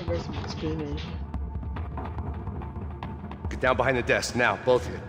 ver split screen aí. Get down behind the desk, now, both of you.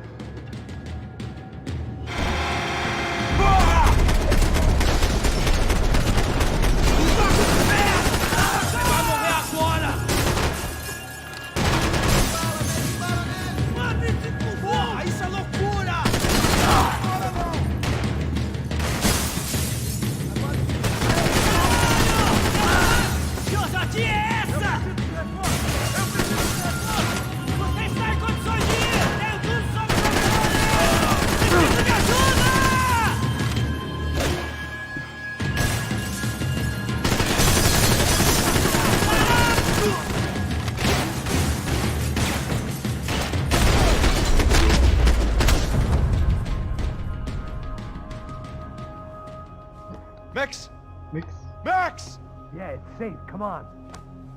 Max? Mix. Max! Yeah, it's safe. Come on.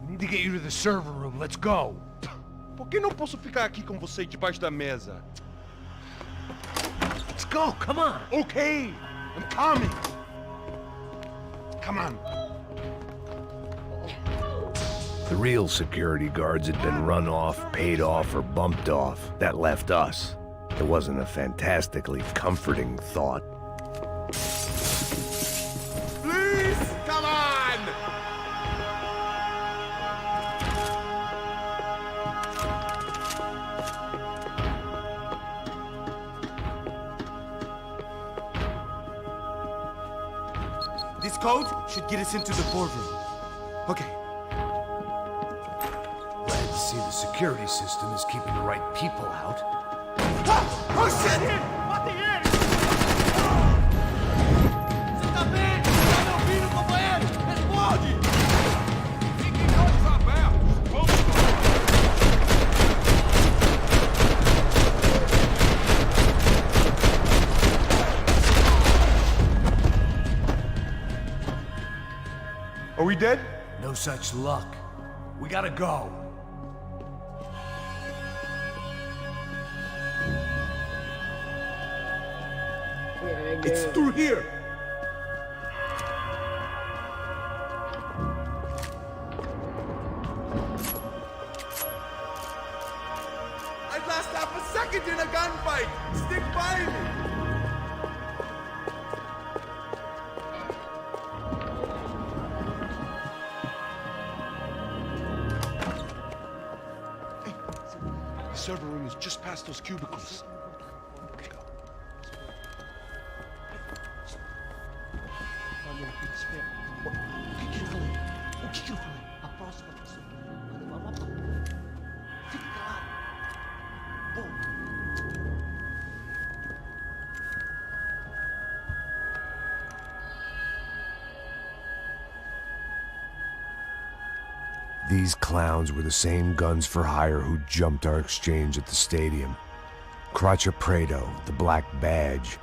We need to get you to the server room. Let's go. Por que não posso ficar aqui com você debaixo da mesa? Let's go. Come on. Okay, I'm coming. Come on. The real security guards had been run off, paid off, or bumped off. That left us. It wasn't a fantastically comforting thought. Please, come on! This code should get us into the boardroom. Okay. Glad to see the security system is keeping the right people out. Ah! Oh shit! Mate ele! Você tá bem? Tá me ouvindo, companheiro? Responde! Fiquem de olhos abertos! Vamos! Are we dead? No such luck. We gotta go. It's through here! I'd last half a second in a gunfight! Stick by me! The server room is just past those cubicles. Let's go. Olha, fica esperto. O que eu falei? O que eu falei? A próxima pessoa vai levar uma pau. Fica calado. Bom. These clowns were the same guns for hire who jumped our exchange at the stadium. Craccia Prado, the Black Badge,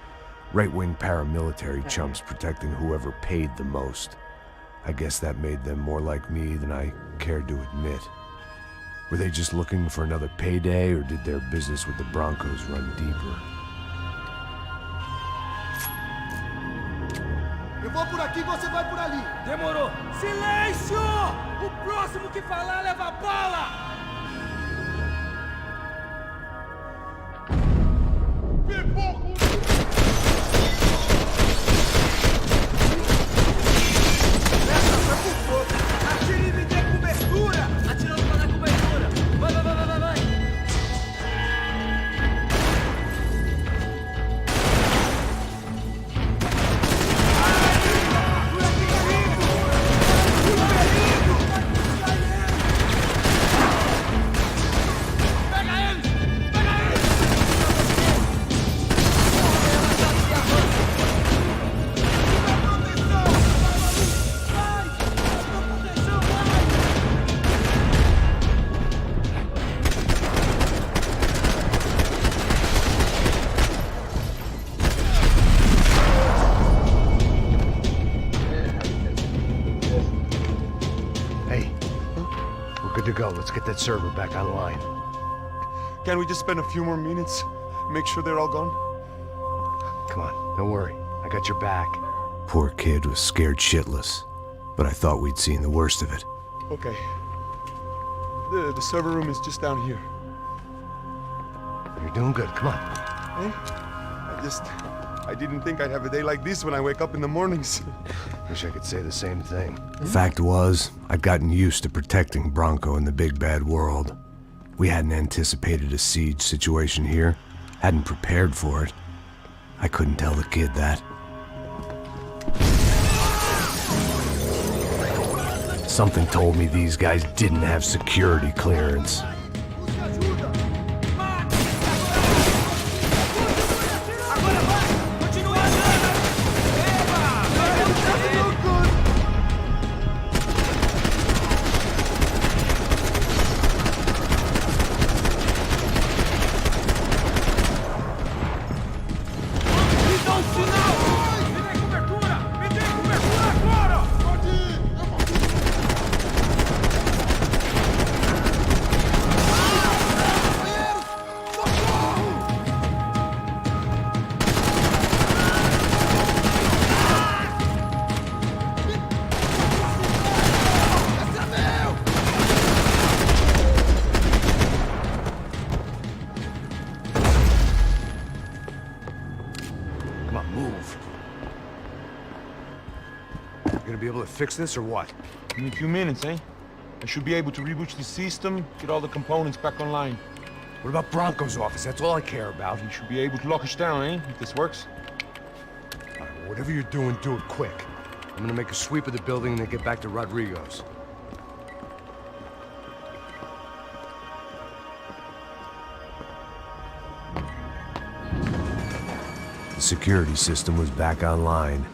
right-wing paramilitary chumps protecting whoever paid the most. I guess that made them more like me than I cared to admit. Were they just looking for another payday, or did their business with the Broncos run deeper? Eu vou por aqui, você vai por ali! Demorou. Silêncio! O próximo que falar leva bala! Atire e me dê cobertura! Atirando pra dar cobertura. Vai, vai, vai, vai, vai, vai. Hey, we're good to go. Let's get that server back online. Can we just spend a few more minutes? Make sure they're all gone? Come on, don't worry. I got your back. Poor kid was scared shitless, but I thought we'd seen the worst of it. Okay. The server room is just down here. You're doing good. Come on. I didn't think I'd have a day like this when I wake up in the mornings. Wish I could say the same thing. Fact was, I'd gotten used to protecting Bronco in the big bad world. We hadn't anticipated a siege situation here, hadn't prepared for it. I couldn't tell the kid that. Something told me these guys didn't have security clearance. Come on, move. You gonna be able to fix this or what? In a few minutes, eh? I should be able to reboot the system, get all the components back online. What about Bronco's office? That's all I care about. You should be able to lock us down, eh? If this works. All right, well, whatever you're doing, do it quick. I'm gonna make a sweep of the building and then get back to Rodrigo's. The security system was back online.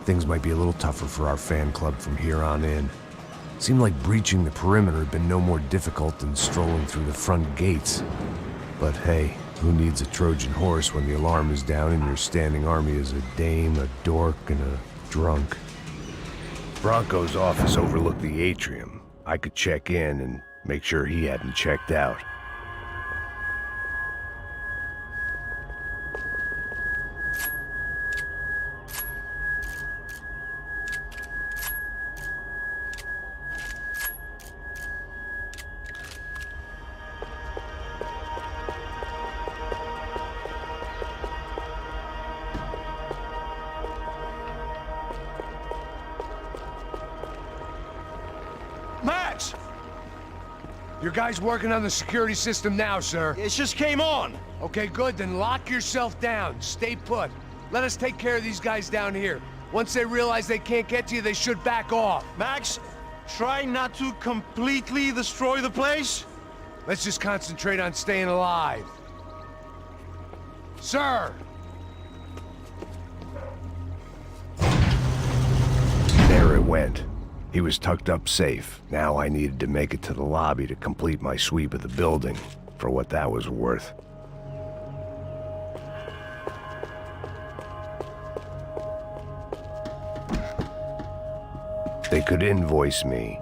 Things might be a little tougher for our fan club from here on in. Seemed like breaching the perimeter had been no more difficult than strolling through the front gates. But hey, who needs a Trojan horse when the alarm is down and your standing army is a dame, a dork, and a drunk? Bronco's office overlooked the atrium. I could check in and make sure he hadn't checked out. Max! Your guys working on the security system now, sir. It just came on! Okay, good, then lock yourself down. Stay put. Let us take care of these guys down here. Once they realize they can't get to you, they should back off. Max, try not to completely destroy the place. Let's just concentrate on staying alive. Sir! There it went. He was tucked up safe. Now I needed to make it to the lobby to complete my sweep of the building, for what that was worth. They could invoice me.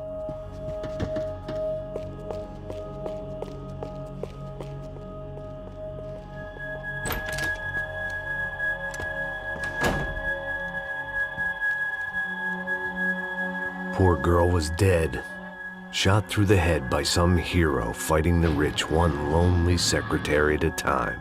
Poor girl was dead. Shot through the head by some hero fighting the rich one lonely secretary at a time.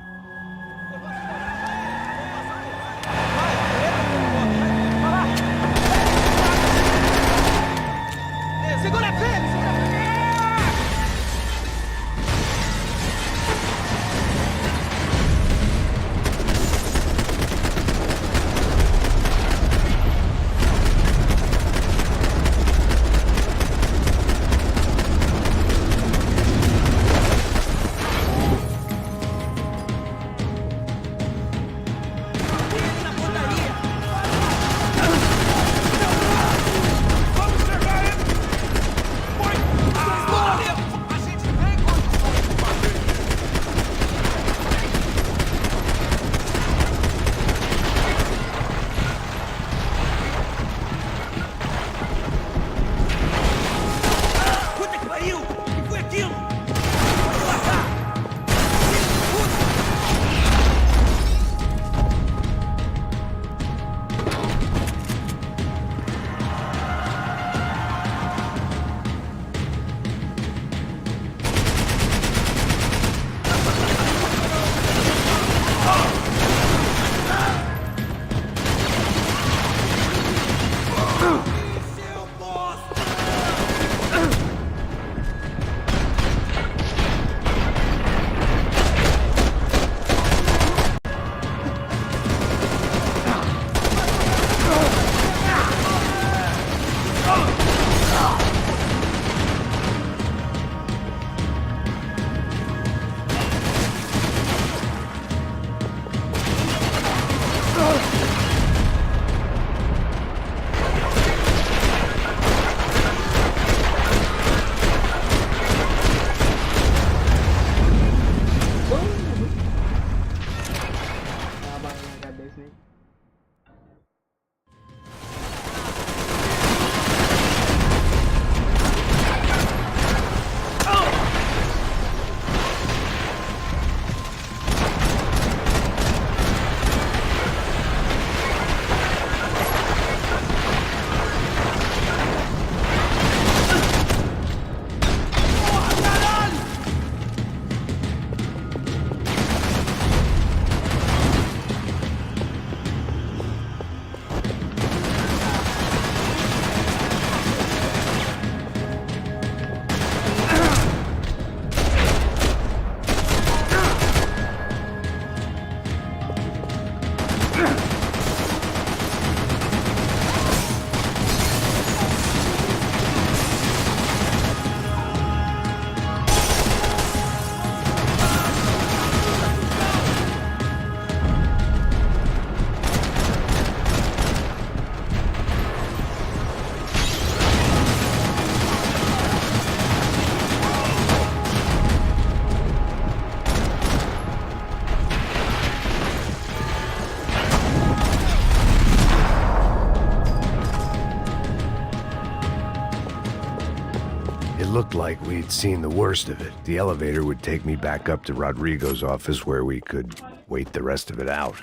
looked like we'd seen the worst of it. The elevator would take me back up to Rodrigo's office where we could wait the rest of it out.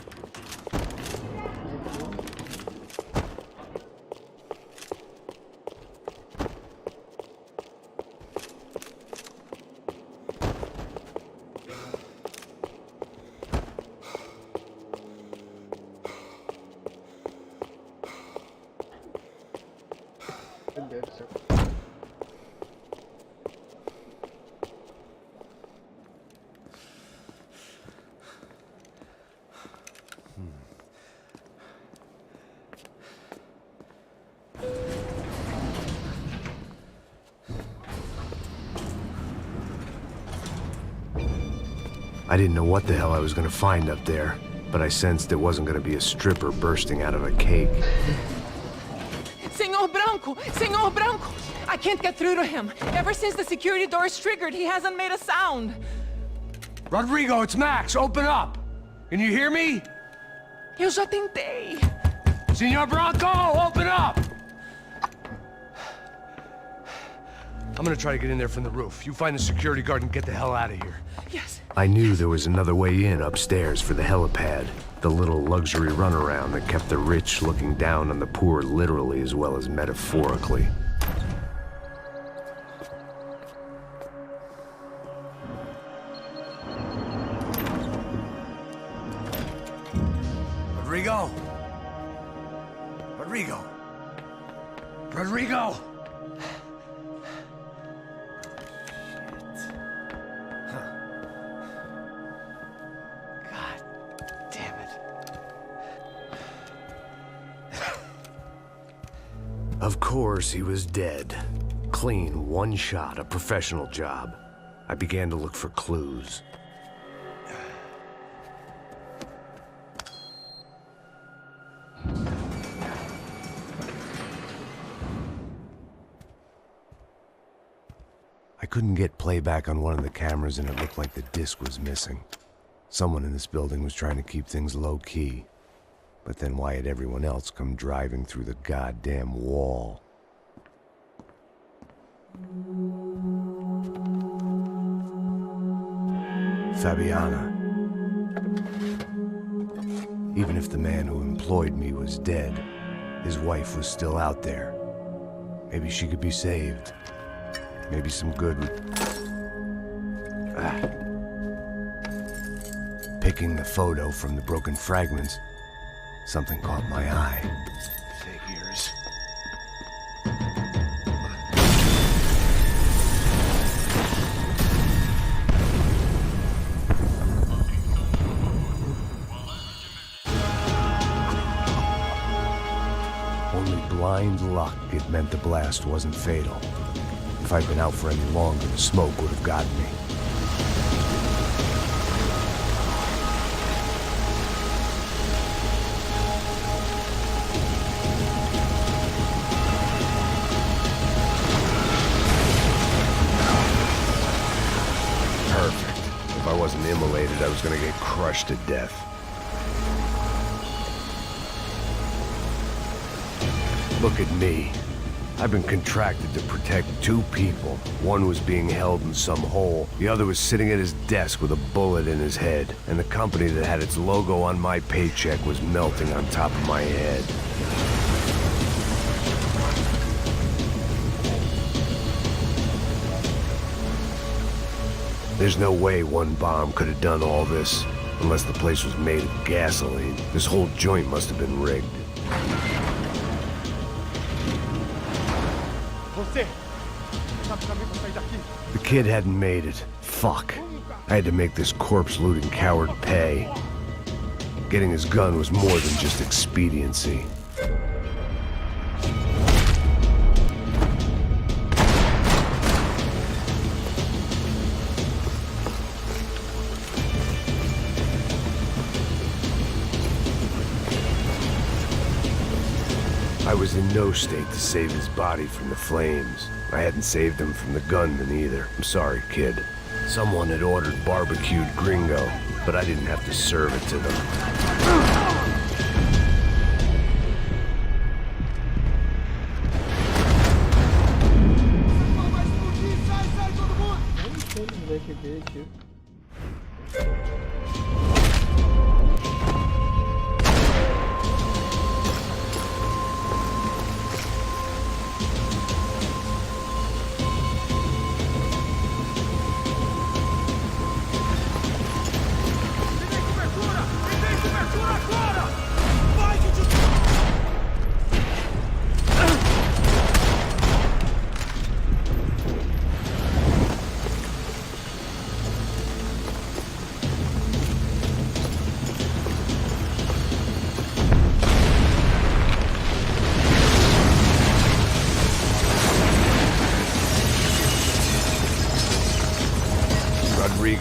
I didn't know what the hell I was gonna find up there, but I sensed it wasn't gonna be a stripper bursting out of a cake. Senor Branco! Senor Branco! I can't get through to him. Ever since the security door is triggered, he hasn't made a sound. Rodrigo, it's Max. Open up. Can you hear me? Eu já tentei. Senor Branco, open up! I'm gonna try to get in there from the roof. You find the security guard and get the hell out of here. Yes. I knew there was another way in upstairs for the helipad, the little luxury runaround that kept the rich looking down on the poor literally as well as metaphorically. Rodrigo? Rodrigo? Rodrigo? Of course, he was dead. Clean, one shot, a professional job. I began to look for clues. I couldn't get playback on one of the cameras and it looked like the disc was missing. Someone in this building was trying to keep things low-key. But then why had everyone else come driving through the goddamn wall? Fabiana. Even if the man who employed me was dead, his wife was still out there. Maybe she could be saved. Maybe some good would... Picking the photo from the broken fragments, something caught my eye. Figures. Only blind luck it meant the blast wasn't fatal. If I'd been out for any longer, the smoke would have gotten me. If I wasn't immolated, I was gonna get crushed to death. Look at me. I've been contracted to protect two people. One was being held in some hole. The other was sitting at his desk with a bullet in his head. And the company that had its logo on my paycheck was melting on top of my head. There's no way one bomb could have done all this, unless the place was made of gasoline. This whole joint must have been rigged. The kid hadn't made it. Fuck. I had to make this corpse-looting coward pay. Getting his gun was more than just expediency. I was in no state to save his body from the flames. I hadn't saved him from the gunman either. I'm sorry, kid. Someone had ordered barbecued gringo, but I didn't have to serve it to them.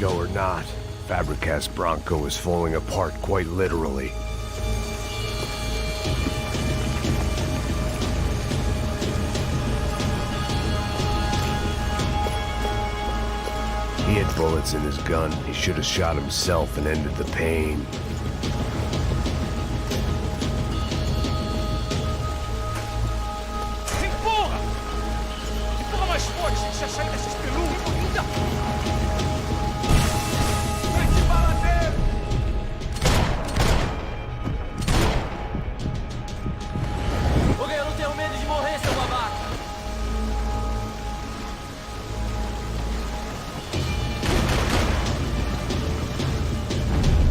Rodrigo or not, Fabregas Bronco is falling apart quite literally. He had bullets in his gun. He should have shot himself and ended the pain. Empurra! Empurra mais forte, a gente já sai desses peludos. Mete bala nele! Ok, eu não tenho medo de morrer, seu babaca.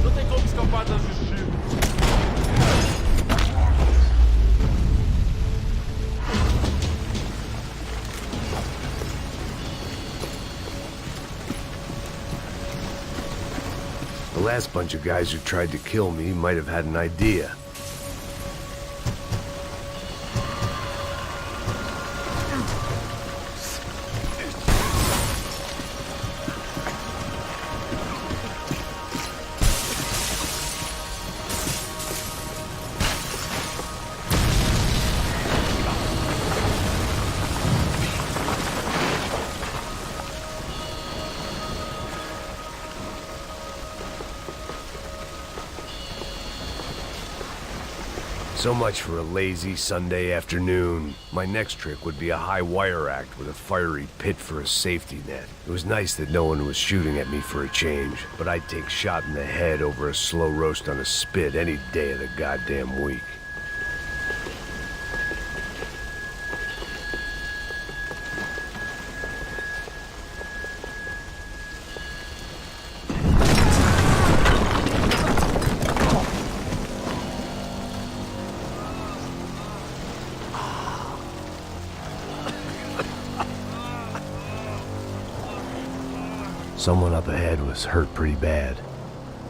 Não tem como escapar da justiça. The last bunch of guys who tried to kill me might have had an idea. So much for a lazy Sunday afternoon. My next trick would be a high wire act with a fiery pit for a safety net. It was nice that no one was shooting at me for a change, but I'd take shot in the head over a slow roast on a spit any day of the goddamn week. Someone up ahead was hurt pretty bad.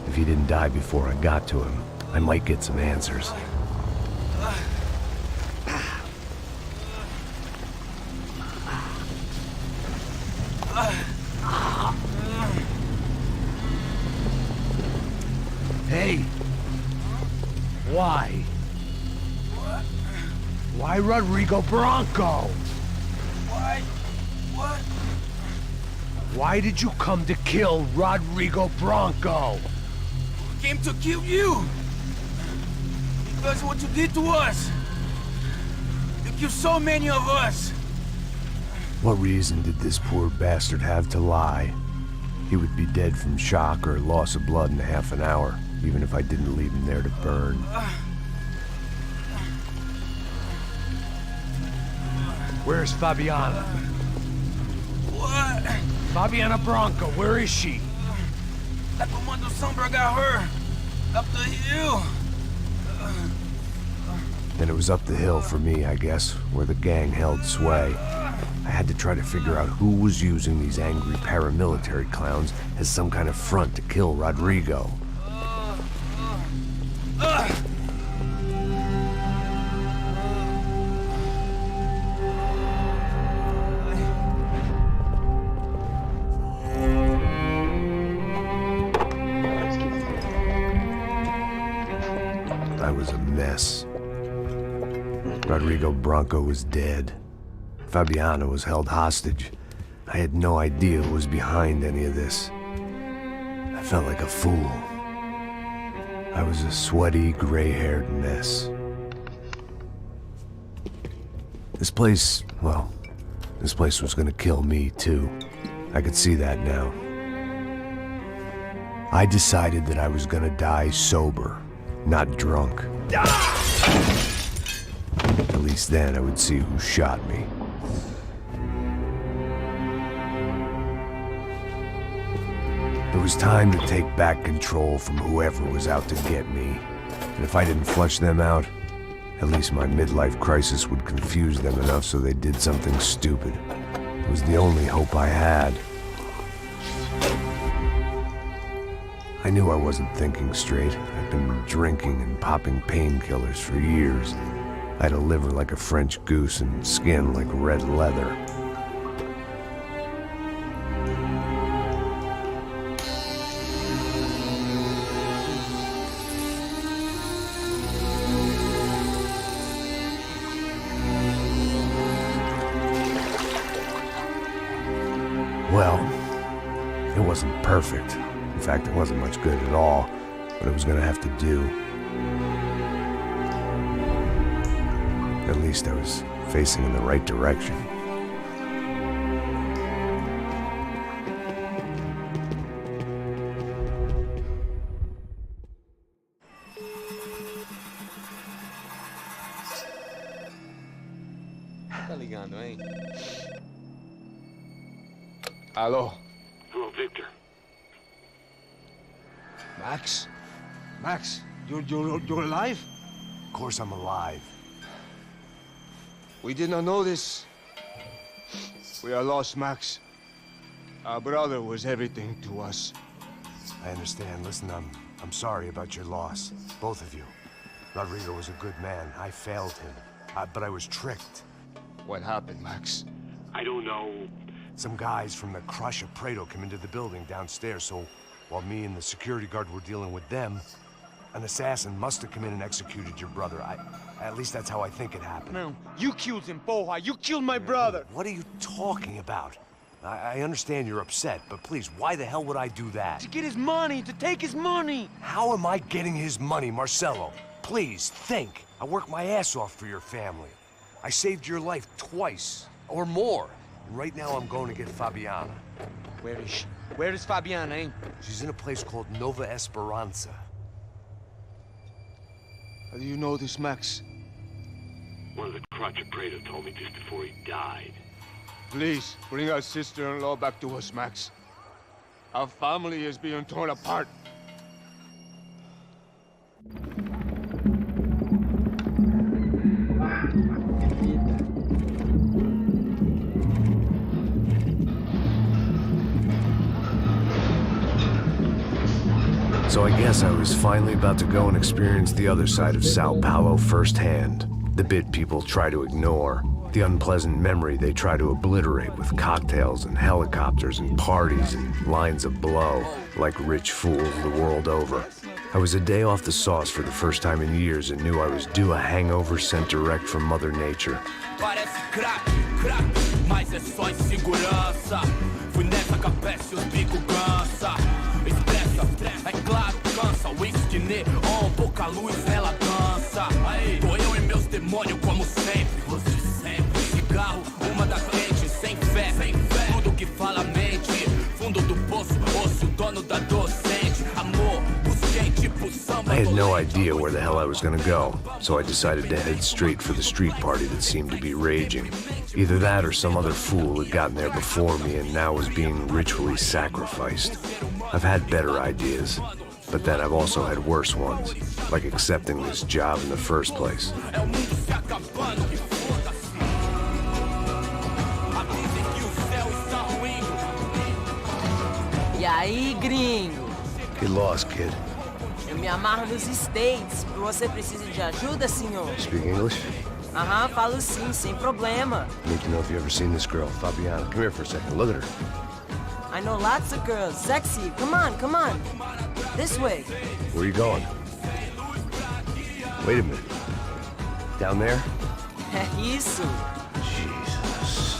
If he didn't die before I got to him, I might get some answers. Hey! Why? Why Rodrigo Bronco? Why? What? Why did you come to kill Rodrigo Bronco? Came to kill you! Because of what you did to us! You killed so many of us! What reason did this poor bastard have to lie? He would be dead from shock or loss of blood in half an hour, even if I didn't leave him there to burn. Where's Fabiana? What? Fabiana Bronco, where is she? That Comando Sombra got her! Up the hill! Then it was up the hill for me, I guess, where the gang held sway. I had to try to figure out who was using these angry paramilitary clowns as some kind of front to kill Rodrigo. I was a mess. Rodrigo Bronco was dead. Fabiana was held hostage. I had no idea who was behind any of this. I felt like a fool. I was a sweaty, gray-haired mess. This place, well, this place was gonna kill me too. I could see that now. I decided that I was gonna die sober, not drunk. At least then I would see who shot me. It was time to take back control from whoever was out to get me. And if I didn't flush them out, at least my midlife crisis would confuse them enough so they did something stupid. It was the only hope I had. I knew I wasn't thinking straight. I'd been drinking and popping painkillers for years. I had a liver like a French goose and skin like red leather. Well, it wasn't perfect. In fact, it wasn't much good at all, but it was gonna have to do. At least I was facing in the right direction. Tá ligando, hein? Allo. Hello, Victor. Max? Max, you're alive? Of course I'm alive. We did not know this. We are lost, Max. Our brother was everything to us. I understand. Listen, I'm sorry about your loss. Both of you. Rodrigo was a good man. I failed him. But I was tricked. What happened, Max? I don't know. Some guys from the Crush of Prado came into the building downstairs, so while me and the security guard were dealing with them, an assassin must have come in and executed your brother. At least that's how I think it happened. No, you killed him, porra. You killed my brother. What are you talking about? I understand you're upset, but please, why the hell would I do that? To get his money, to take his money. How am I getting his money, Marcelo? Please, think. I worked my ass off for your family. I saved your life twice, or more. And right now I'm going to get Fabiana. Where is she? Where is Fabiana, eh? She's in a place called Nova Esperanza. How do you know this, Max? One of the Crotch Prado told me just before he died. Please, bring our sister-in-law back to us, Max. Our family is being torn apart. So I guess I was finally about to go and experience the other side of Sao Paulo firsthand. The bit people try to ignore. The unpleasant memory they try to obliterate with cocktails and helicopters and parties and lines of blow, like rich fools the world over. I was a day off the sauce for the first time in years and knew I was due a hangover sent direct from Mother Nature. Parece crack, crack, mas é só insegurança. Fui nessa capeste, os bico cansa. Estressa, é claro, cansa. Whisky neon, pouca luz, ela dança. Tô eu e meus demônios como sempre. Você sempre. Cigarro, uma da frente, sem fé. Tudo que fala mente. Fundo do poço, osso, dono da docente. Amor, busquei tipo samba. I had no idea where the hell I was gonna go, so I decided to head straight for the street party that seemed to be raging. Either that or some other fool had gotten there before me and now was being ritually sacrificed. I've had better ideas, but then I've also had worse ones, like accepting this job in the first place. E aí, gringo? Get lost, kid. Eu me amarro nos States. Você precisa de ajuda, senhor? Speak English? Aham, falo sim, sem problema. Need to know if you've ever seen this girl, Fabiana. Come here for a second. Look at her. I know lots of girls. Sexy. Come on, come on. This way. Where are you going? Wait a minute. Down there? É isso. Jesus.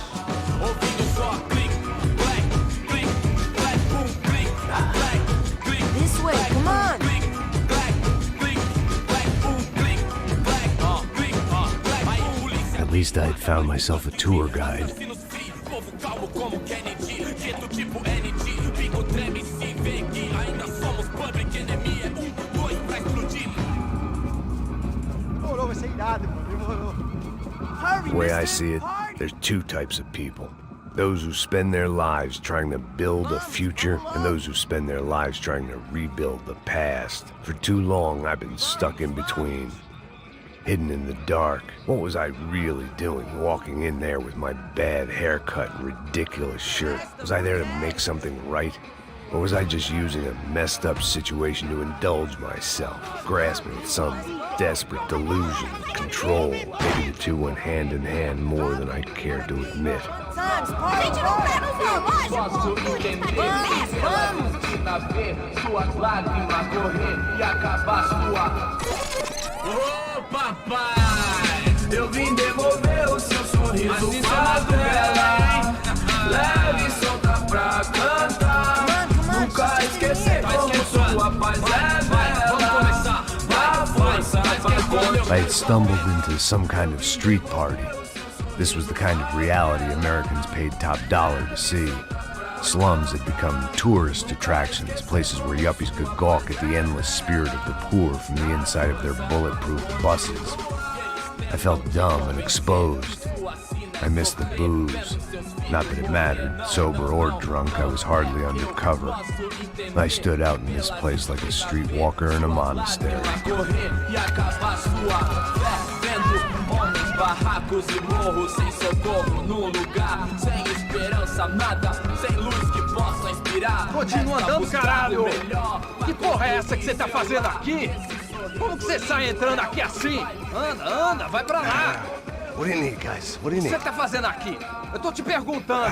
This way, come on. At least I'd found myself a tour guide. The way I see it, there's two types of people. Those who spend their lives trying to build a future, and those who spend their lives trying to rebuild the past. For too long, I've been stuck in between. Hidden in the dark. What was I really doing, walking in there with my bad haircut and ridiculous shirt? Was I there to make something right? Or was I just using a messed up situation to indulge myself, grasping at some desperate delusion of control? Maybe the two went hand in hand more than I cared to admit. Ô papai, eu vim devolver o seu sorriso. Assim dela, leve e solta pra I had stumbled into some kind of street party. This was the kind of reality Americans paid top dollar to see. Slums had become tourist attractions, places where yuppies could gawk at the endless spirit of the poor from the inside of their bulletproof buses. I felt dumb and exposed. I missed the booze. Not that it mattered, sober or drunk, I was hardly undercover. I stood out in this place like a streetwalker in a monastery. Barracos e morros sem socorro num lugar sem esperança, nada, sem luz que possa inspirar. Continua andando, caralho! Que porra é essa que você tá fazendo aqui? Como que você sai entrando aqui assim? Anda, vai pra lá! What do you need, guys? What do you O que need? você tá fazendo aqui? Eu tô te perguntando.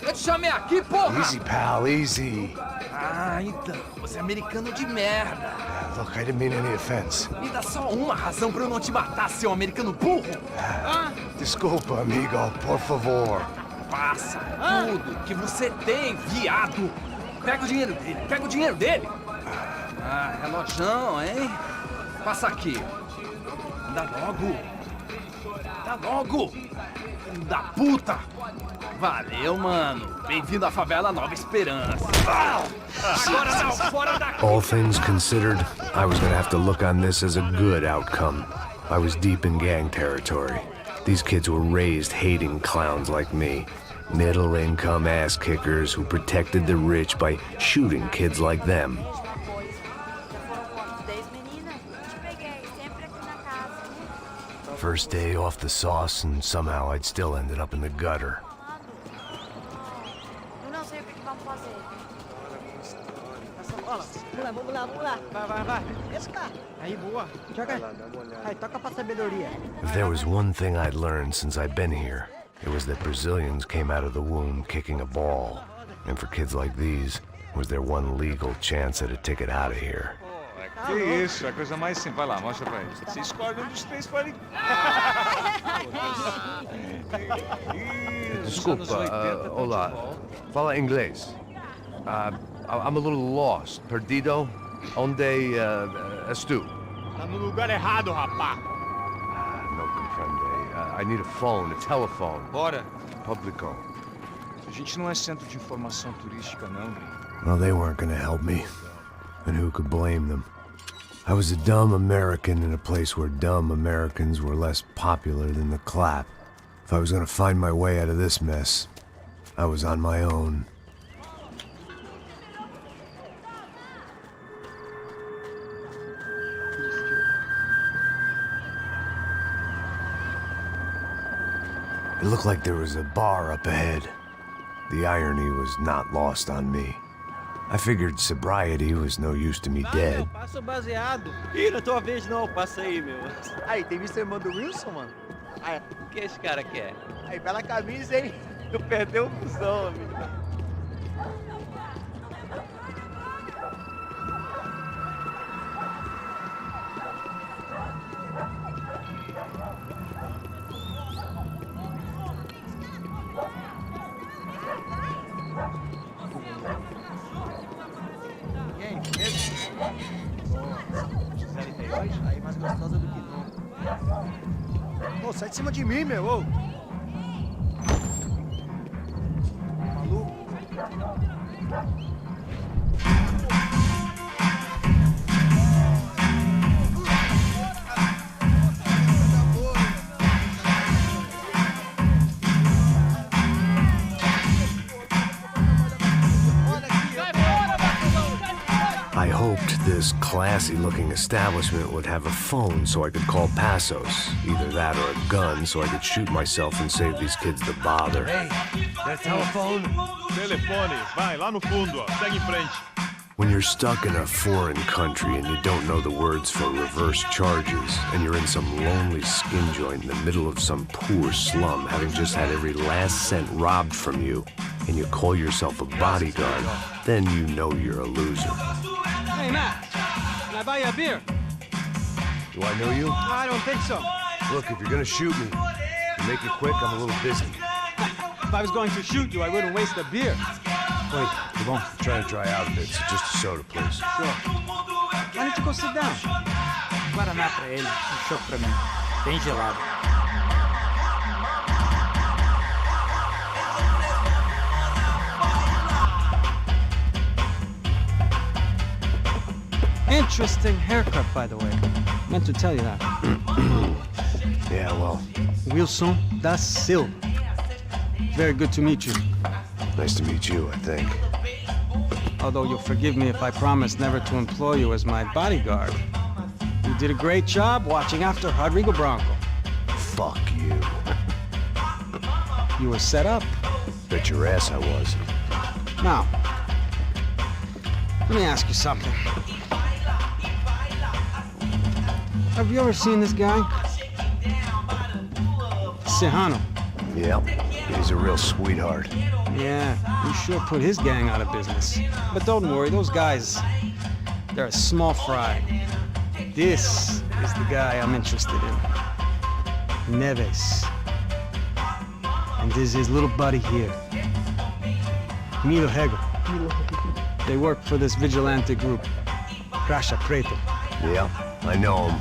Eu te chamei aqui, porra! Easy, pal, easy. Ah, então, você é americano de merda. Look, I didn't mean any offense. Me dá só uma razão pra eu não te matar, seu americano burro. Desculpa, amigo, por favor. Passa tudo que você tem, viado. Pega o dinheiro dele, Ah, relojão, hein? Passa aqui. Dá logo. Filho da puta. Valeu, mano. Bem-vindo à favela Nova Esperança. Agora não, fora daqui. All things considered, I was gonna have to look on this as a good outcome. I was deep in gang territory. These kids were raised hating clowns like me. Middle-income ass-kickers who protected the rich by shooting kids like them. First day off the sauce, and somehow I'd still ended up in the gutter. Vamos lá. Vai. Esse cara. Aí, boa. Jogar. Aí, toca pra sabedoria. If there was one thing I'd learned since I'd been here, it was that Brazilians came out of the womb kicking a ball. And for kids like these, was their one legal chance at a ticket out of here. Que isso, é a coisa mais simples. Vai lá, mostra pra eles. Você escolhe um dos três para... Desculpa, olá. Fala inglês. I'm a little lost. Perdido? Onde és tu? Tá no lugar errado, rapá. No comprende. I need a phone, a telephone. Bora. Publico. A gente não é centro de informação turística, não, gringo. Well, they weren't gonna help me. And who could blame them? I was a dumb American in a place where dumb Americans were less popular than the clap. If I was gonna find my way out of this mess, I was on my own. It looked like there was a bar up ahead. The irony was not lost on me. I figured sobriety was no use to me dead. Passa o baseado. Ih, não é tua vez não, passa aí, meu. Aí, tem visto a irmã do Wilson, mano? Aí, o que esse cara quer? Aí, bela camisa, hein? Tu perdeu o fusão, amigo. Aí mais gostosa do que não. Ô, sai de cima de mim, meu, ô. Maluco. I hoped this classy-looking establishment would have a phone so I could call Passos. Either that or a gun so I could shoot myself and save these kids the bother. Hey, that telephone? Telefone, vai, lá no fundo, ó. Segue em frente. When you're stuck in a foreign country and you don't know the words for reverse charges, and you're in some lonely skin joint in the middle of some poor slum, having just had every last cent robbed from you, and you call yourself a bodyguard, then you know you're a loser. Hey, Matt. Can I buy you a beer? Do I know you? I don't think so. Look, if you're gonna shoot me, to make it quick, I'm a little busy. If I was going to shoot you, I wouldn't waste a beer. Wait, come on. Trying to dry out a bit, so just a soda, please. Sure. Why don't you go sit down? Guaraná pra ele, um chopp pra mim. Bem gelado. Interesting haircut, by the way. Meant to tell you that. Yeah, well, Wilson da Silva. Very good to meet you. nice to meet you, I think. Although you'll forgive me if I promise never to employ you as my bodyguard. You did a great job watching after Rodrigo Branco. Fuck you. You were set up. Bet your ass I was. Now, let me ask you something. Have you ever seen this guy? Serrano. Yep, he's a real sweetheart. Yeah, you sure put his gang out of business. But don't worry, those guys, they're a small fry. This is the guy I'm interested in. Neves. And this is his little buddy here. Milo Hegel. They work for this vigilante group, Crasha Preto. Yeah, I know him.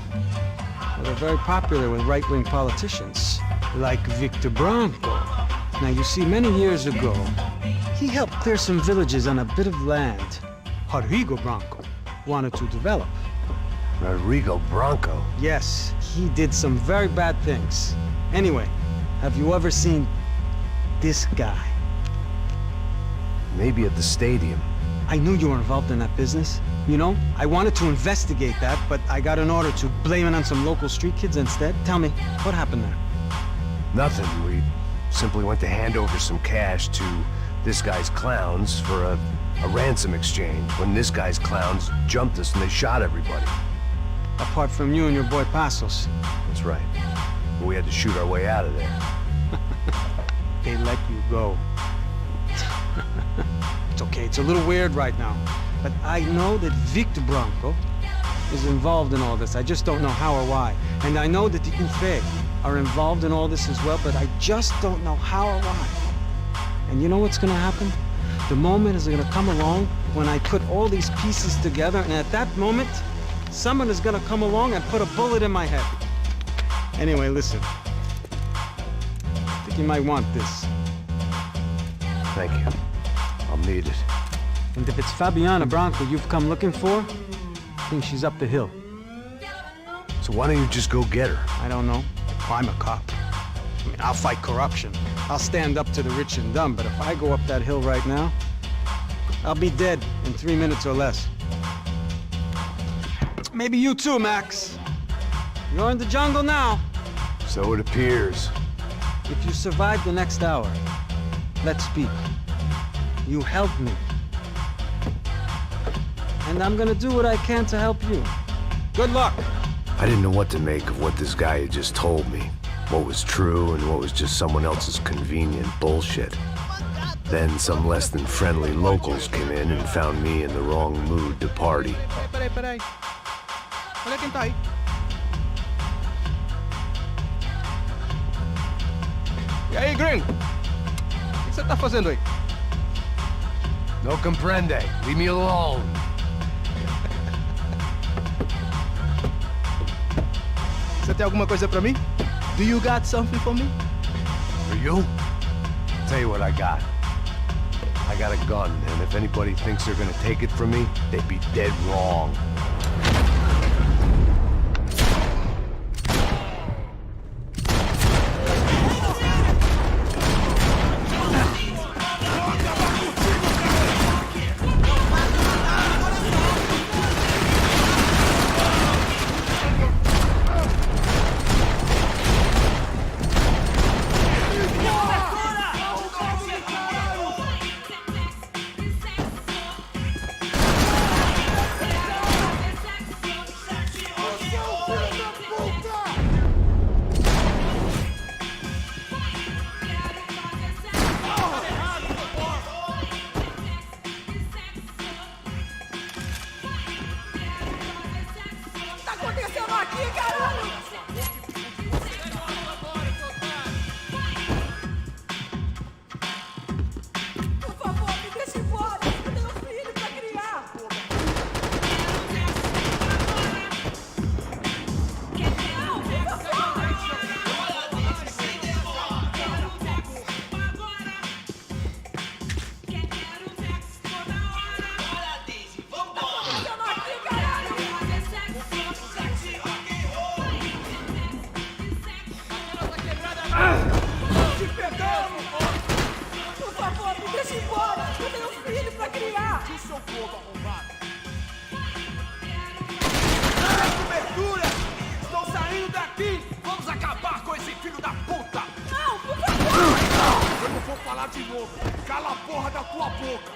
Well, they're very popular with right-wing politicians, like Victor Branco. Now, you see, many years ago, he helped clear some villages on a bit of land Rodrigo Branco wanted to develop. Rodrigo Branco? Yes, he did some very bad things. Anyway, have you ever seen this guy? Maybe at the stadium. I knew you were involved in that business. You know, I wanted to investigate that, but I got an order to blame it on some local street kids instead. Tell me, what happened there? Nothing. We simply went to hand over some cash to this guy's clowns for a ransom exchange when this guy's clowns jumped us and they shot everybody. Apart from you and your boy Passos. That's right. We had to shoot our way out of there. They let you go. It's okay, it's a little weird right now. But I know that Victor Branco is involved in all this. I just don't know how or why. And I know that the UFE are involved in all this as well, but I just don't know how or why. And you know what's gonna happen? The moment is gonna come along when I put all these pieces together, and at that moment, someone is gonna come along and put a bullet in my head. Anyway, listen. I think you might want this. Thank you. I'll need it. And if it's Fabiana Branco you've come looking for, I think she's up the hill. So why don't you just go get her? I don't know. I'm a cop. I mean, I'll fight corruption. I'll stand up to the rich and dumb, but if I go up that hill right now, I'll be dead in 3 minutes or less. Maybe you too, Max. You're in the jungle now. So it appears. If you survive the next hour, let's speak. You helped me. And I'm gonna do what I can to help you. Good luck! I didn't know what to make of what this guy had just told me. What was true and what was just someone else's convenient bullshit. Then some less than friendly locals came in and found me in the wrong mood to party. Peraí. Olha quem tá aí. E aí, gringo? O que você tá fazendo aí? No comprende. Leave me alone. Você tem alguma coisa pra mim? Do you got something for me? For you? Tell you what I got. I got a gun, and if anybody thinks they're gonna take it from me, they'd be dead wrong. atirar! Cobertura! Estou saindo daqui! Vamos acabar com esse filho da puta! Não, por favor! Eu não vou falar de novo! Cala a porra da tua boca!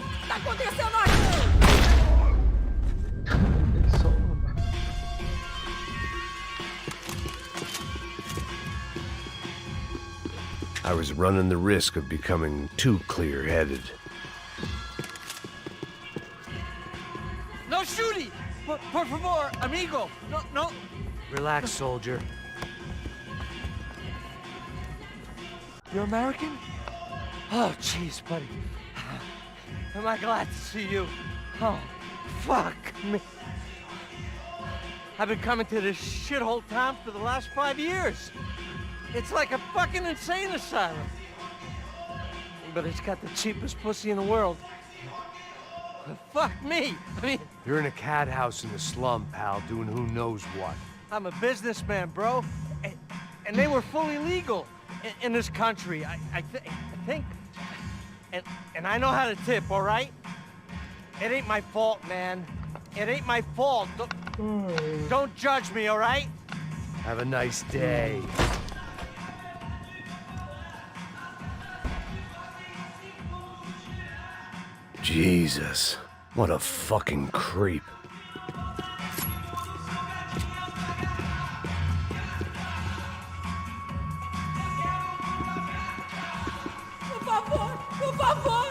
O que tá acontecendo aqui? I was running the risk of becoming too clear-headed. No shooting! Por favor, amigo! No. Relax, soldier. You're American? Oh, jeez, buddy. Am I glad to see you? Oh, fuck me. I've been coming to this shithole town for the last 5 years. It's like a fucking insane asylum. But it's got the cheapest pussy in the world. Fuck me. I mean, You're in a cat house in the slum, pal, doing who knows what. I'm a businessman, bro. And they were fully legal in this country. I think. And I know how to tip, all right? It ain't my fault, man. It ain't my fault. Don't judge me, all right? Have a nice day. Jesus, what a fucking creep. Por favor, por favor!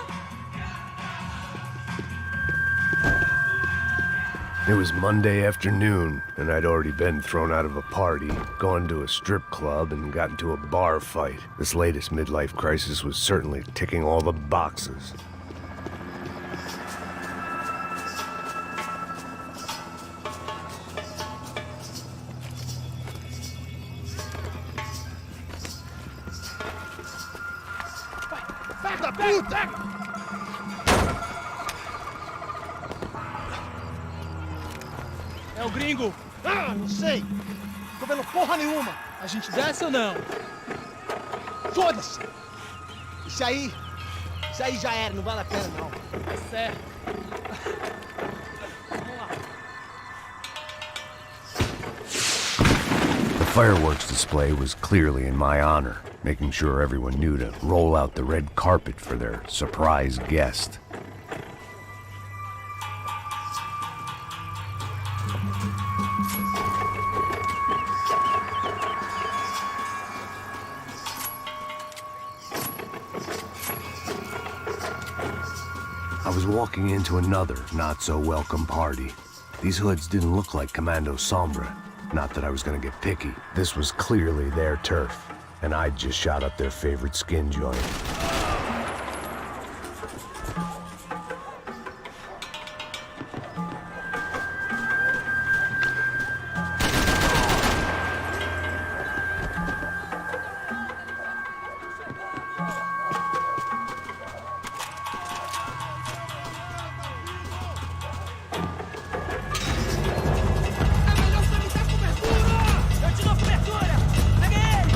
It was Monday afternoon, and I'd already been thrown out of a party, gone to a strip club, and got into a bar fight. This latest midlife crisis was certainly ticking all the boxes. É o gringo! Ah, não sei! Tô vendo porra nenhuma! A gente desce ou não? Foda-se! Isso aí já era, não vale a pena não. É certo. The fireworks display was clearly in my honor, making sure everyone knew to roll out the red carpet for their surprise guest. I was walking into another not-so-welcome party. These hoods didn't look like Commando Sombra. Not that I was gonna get picky. This was clearly their turf, and I'd just shot up their favorite skin joint. Eu te dou cobertura! Pega ele!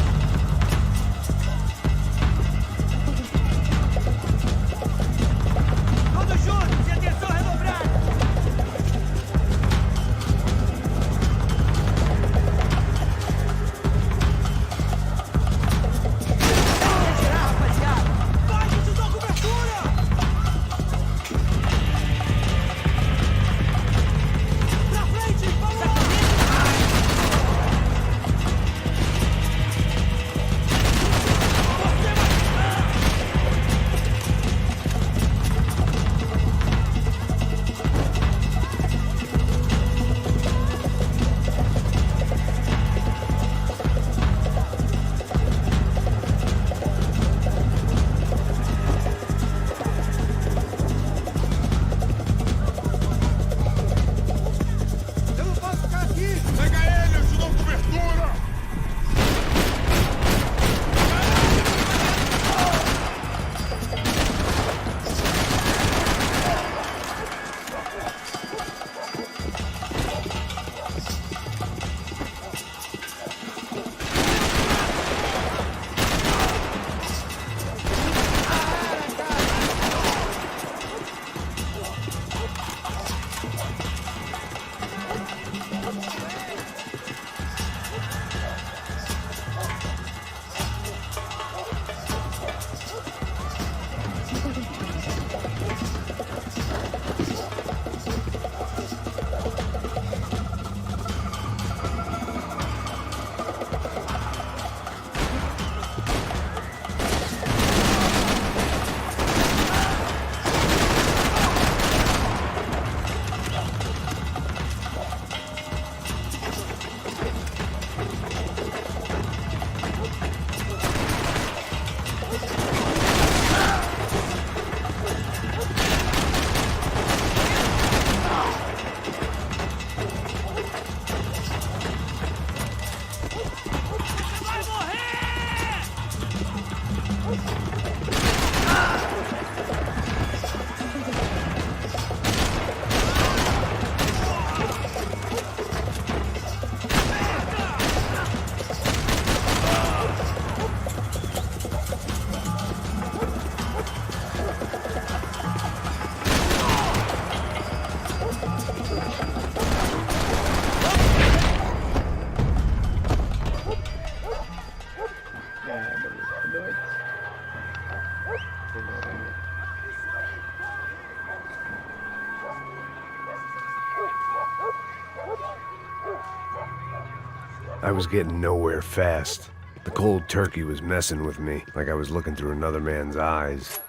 I was getting nowhere fast. The cold turkey was messing with me, like I was looking through another man's eyes.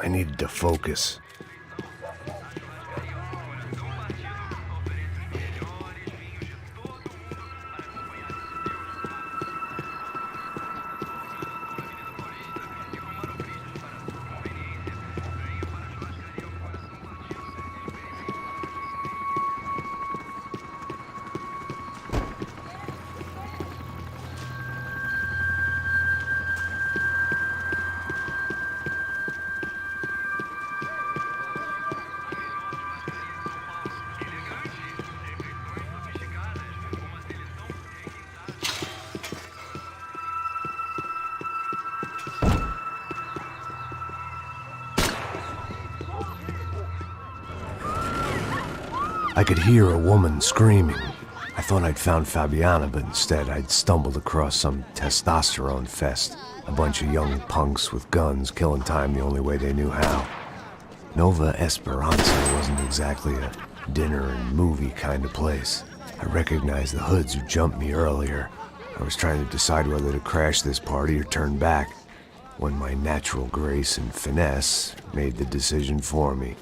I needed to focus. I could hear a woman screaming. I thought I'd found Fabiana, but instead I'd stumbled across some testosterone fest. A bunch of young punks with guns killing time the only way they knew how. Nova Esperanza wasn't exactly a dinner and movie kind of place. I recognized the hoods who jumped me earlier. I was trying to decide whether to crash this party or turn back, when my natural grace and finesse made the decision for me.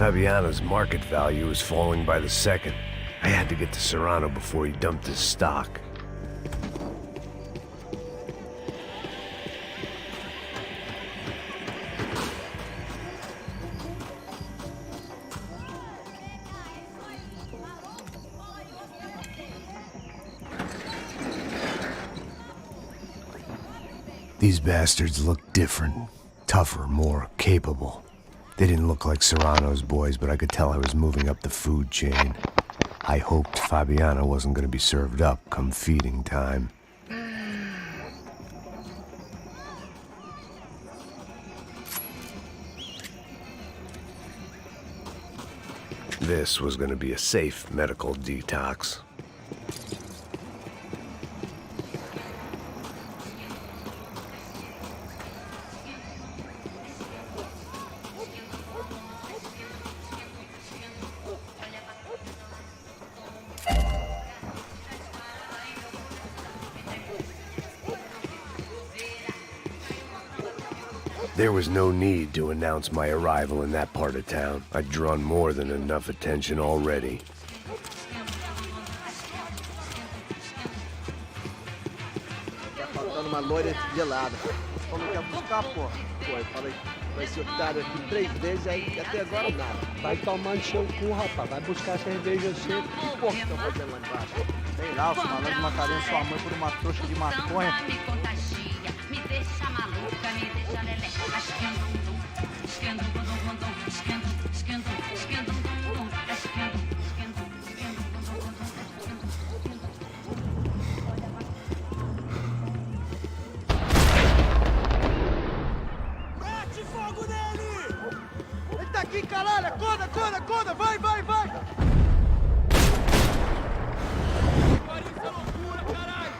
Fabiana's market value was falling by the second. I had to get to Serrano before he dumped his stock. These bastards looked different, tougher, more capable. They didn't look like Serrano's boys, but I could tell I was moving up the food chain. I hoped Fabiana wasn't going to be served up come feeding time. This was going to be a safe medical detox. There was no need to announce my arrival in that part of town. I'd drawn more than enough attention already. Tá faltando uma loira gelada. Como quer buscar, porra? Pô, eu falei, vai ser optado aqui 3 vezes aí e até agora nada. Vai tomar no seu cu, rapaz. Vai buscar cerveja cedo. Que porra que estão fazendo lá embaixo? Sei lá, os malandros mataram sua mãe por uma trouxa de maconha. Me deixa maluca, me deixa lelé. Mete fogo nele! Ele tá aqui, caralho! Acorda, acorda, acorda! Vai, vai, vai! Isso é loucura, caralho!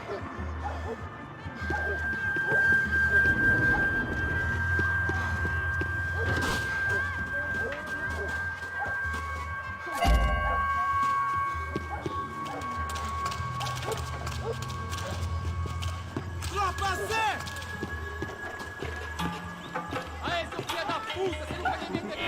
Tropa C! Aê, seu filho da puta! Você não vai me meter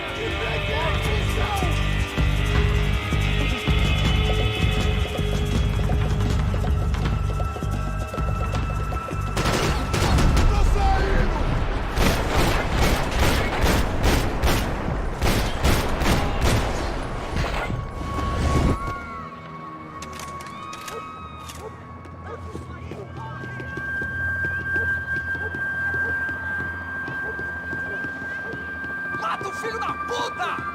Mata o filho da puta!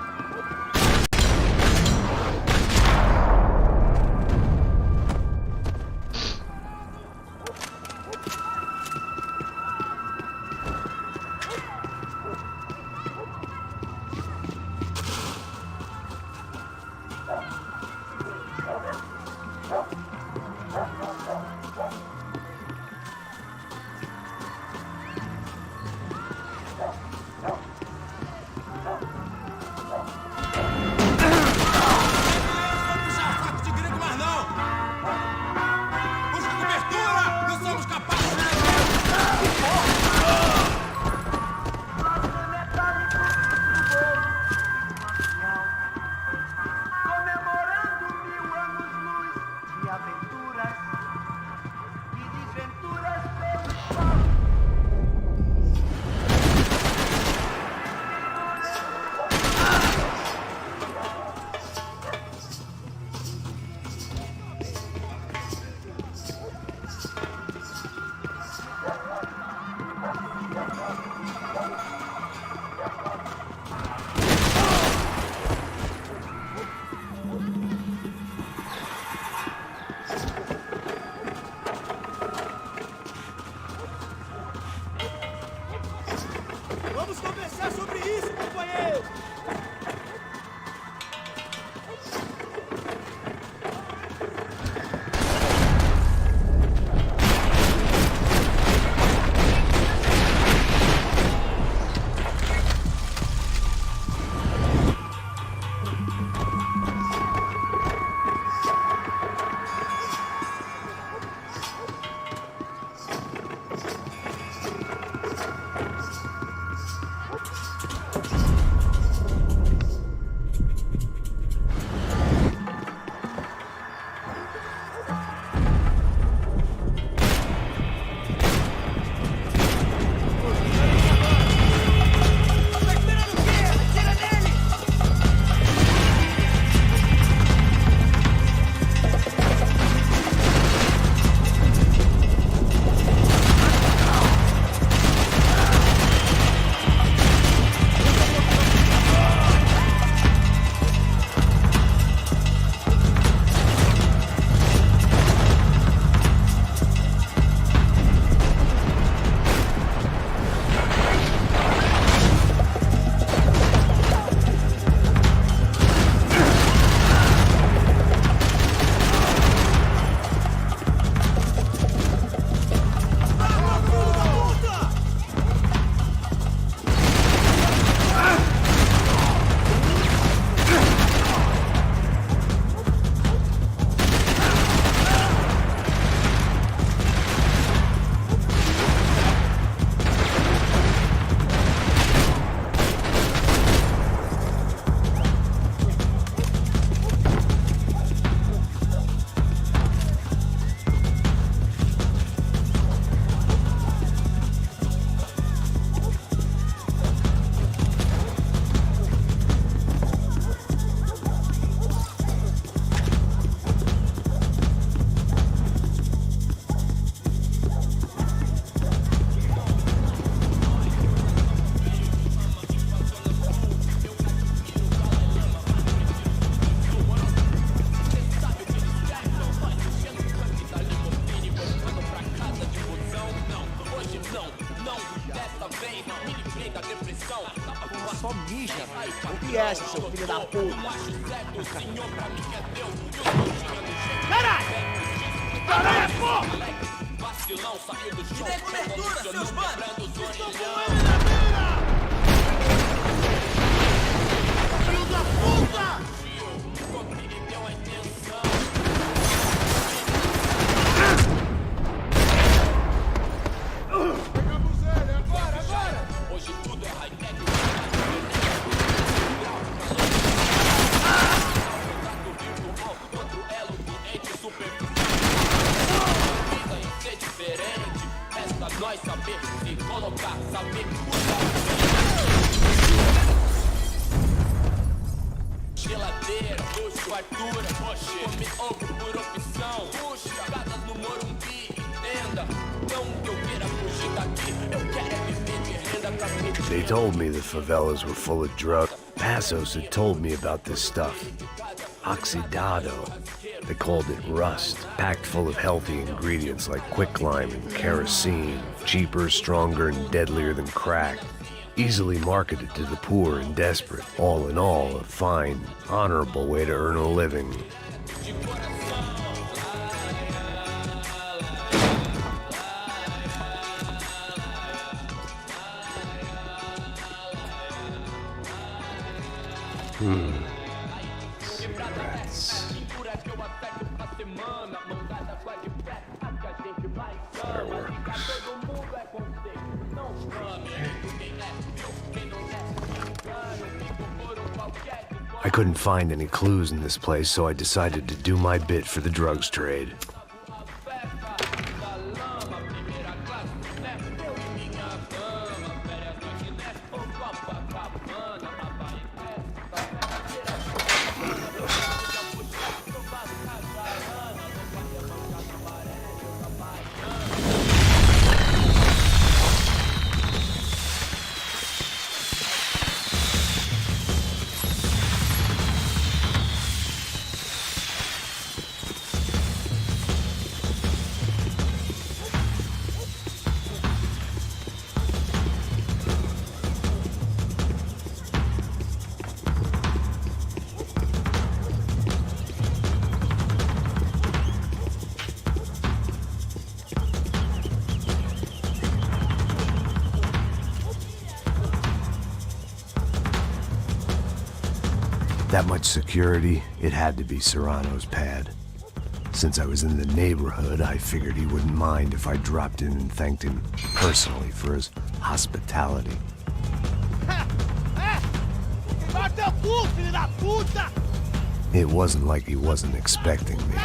Vamos conversar sobre isso, companheiro! só mija. Ouve essa, seu filho da puta. Caralho! Caralho, porra! Vacilão saiu do chão. Me dê cobertura, seus manos! Estou com ele na mira! Filho da puta! Hoje tudo é high-tech. Outro elo ambiente super. Vida em ser diferente. Resta nós saber se colocar, saber geladeira, luxo, fartura, poxa, come ovo por opção. Puxa, casas no Morumbi, entenda. Não que eu queira fugir daqui, eu quero é viver de renda pra mim. They told me the favelas were full of drugs. Passos had told me about this stuff. Oxidado. They called it rust, packed full of healthy ingredients like quicklime and kerosene, cheaper, stronger, and deadlier than crack. Easily marketed to the poor and desperate. All in all, a fine, honorable way to earn a living. Cigarettes. Fireworks. I couldn't find any clues in this place, so I decided to do my bit for the drugs trade. That much security, it had to be Serrano's pad. Since I was in the neighborhood, I figured he wouldn't mind if I dropped in and thanked him personally for his hospitality. It wasn't like he wasn't expecting me.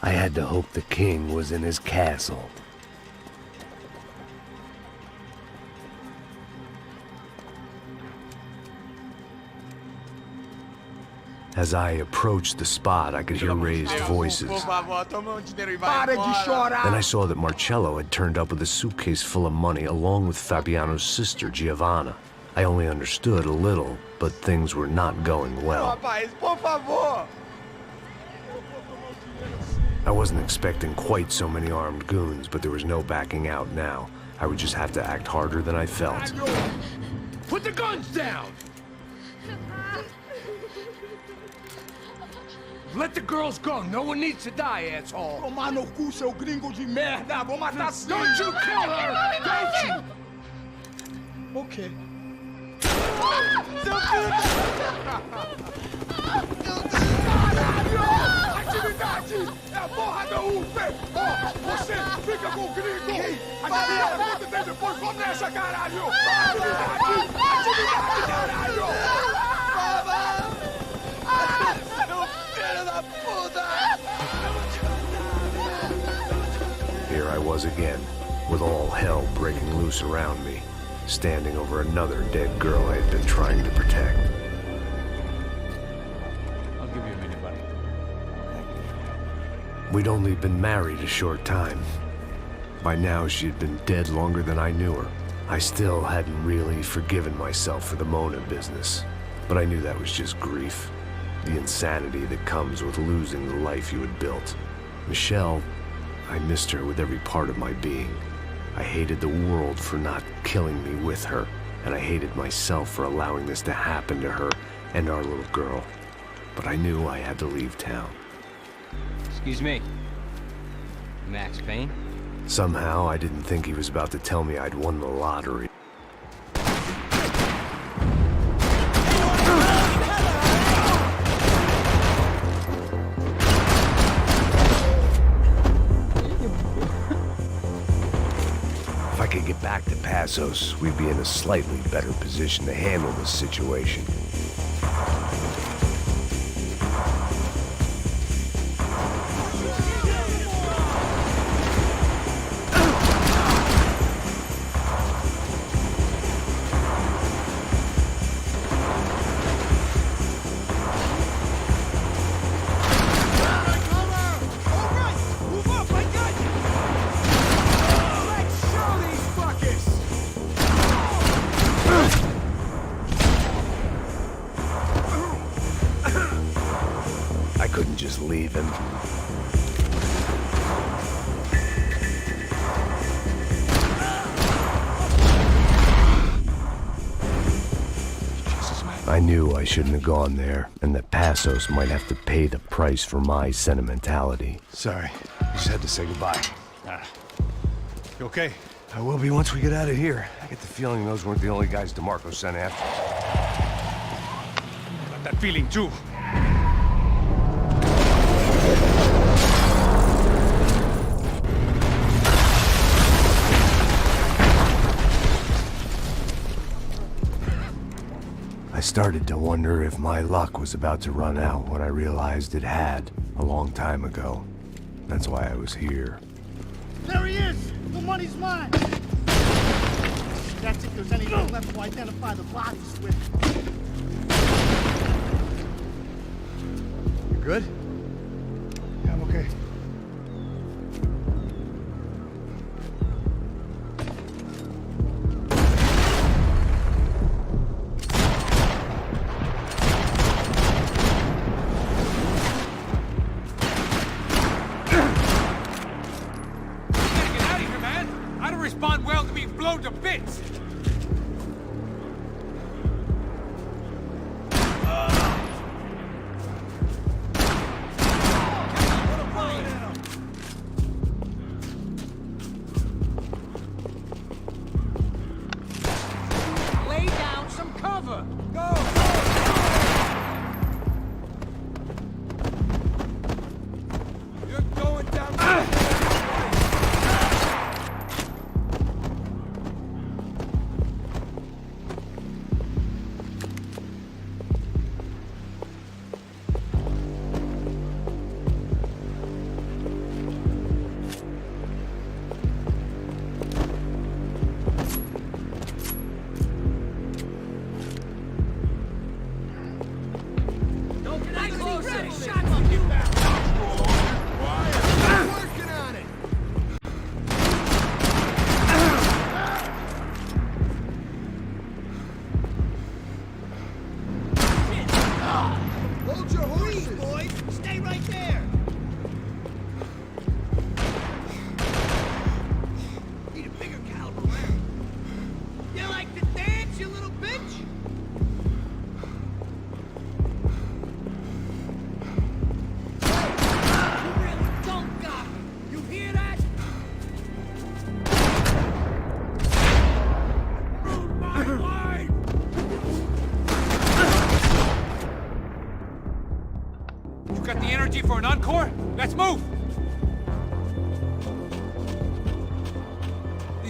I had to hope the king was in his castle. As I approached the spot, I could hear raised voices. Then I saw that Marcello had turned up with a suitcase full of money along with Fabiano's sister, Giovanna. I only understood a little, but things were not going well. I wasn't expecting quite so many armed goons, but there was no backing out now. I would just have to act harder than I felt. Put the guns down! Let the girls go. No one needs to die, asshole. Tomar no cu, seu gringo de merda! Vou matar sim! Don't you kill her! Don't you! Okay. Caralho! Atividade! É a porra da UF! Você fica com o gringo! A galera conta até depois começa, caralho! Atividade! Atividade, caralho! Here I was again, with all hell breaking loose around me, standing over another dead girl I had been trying to protect. I'll give you a minute, buddy. We'd only been married a short time. By now, she had been dead longer than I knew her. I still hadn't really forgiven myself for the Mona business, but I knew that was just grief. The insanity that comes with losing the life you had built. Michelle, I missed her with every part of my being. I hated the world for not killing me with her, and I hated myself for allowing this to happen to her and our little girl. But I knew I had to leave town. Excuse me. Max Payne? Somehow, I didn't think he was about to tell me I'd won the lottery. If I could get back to Passos, we'd be in a slightly better position to handle this situation. I couldn't just leave him. I knew I shouldn't have gone there, and that Passos might have to pay the price for my sentimentality. Sorry, I just had to say goodbye. You okay? I will be once we get out of here. I get the feeling those weren't the only guys DeMarco sent after us. Got that feeling too. I started to wonder if my luck was about to run out when I realized it had, a long time ago. That's why I was here. There he is! The money's mine! That's if there's anything left to identify the bodies with. You good? Yeah, I'm okay. Respond well to being blown to bits! Lay down some cover! Go! You're going down...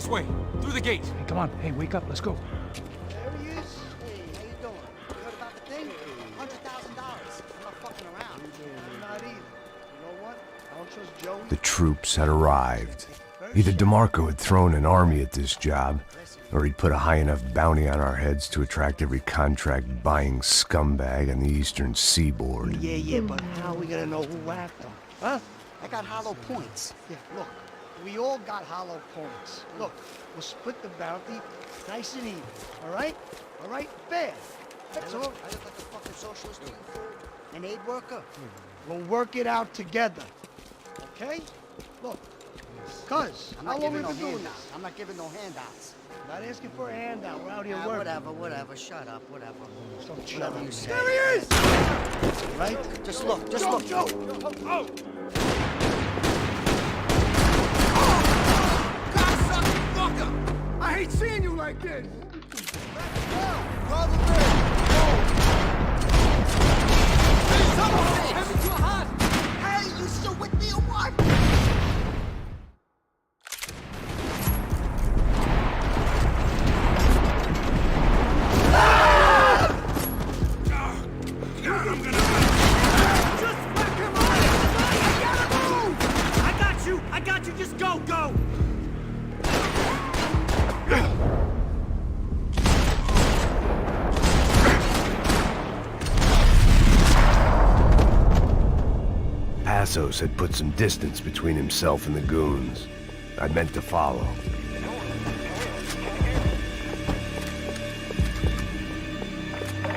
This way, through the gate. Hey, come on. Hey, wake up. Let's go. There he is. Hey, how you doing? You heard about the thing? $100,000. I'm not fucking around. I'm not either. You know what? I don't trust Joey. The troops had arrived. Either DeMarco had thrown an army at this job, or he'd put a high enough bounty on our heads to attract every contract-buying scumbag on the eastern seaboard. Yeah, but how are we gonna know who whacked him? Huh? I got hollow points. Yeah, look, we all got hollow points. Look, we'll split the bounty nice and even, all right? All right? Fair. That's all. I look like a fucking socialist to you, an aid worker. We'll work it out together, okay? Look, cuz, how long we been doing this? I'm not giving no handouts. Not asking for a handout. We're out here working. Whatever. Shut up. Whatever. Whatever you say. There he is! Right? Just look. Joe. Oh! Cocksucking fucker! I hate seeing you like this. Call the bridge. Hey, someone! Take me to a hospital. Hey, you still with me or what? Just go! Passos had put some distance between himself and the goons. I meant to follow.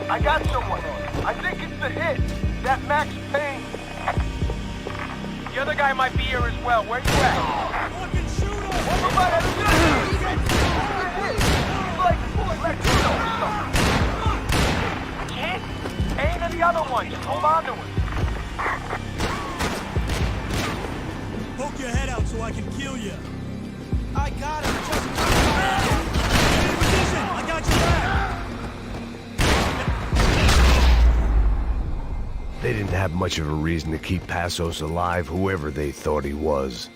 I got someone. I think it's the hit. That Max Payne. The other guy might be here as well. Where you at? Fucking shoot him! I can't. Payne and the other one. Just hold on to him. Poke your head out so I can kill you. I got him. Stay in position. I got your back. They didn't have much of a reason to keep Passos alive, whoever they thought he was.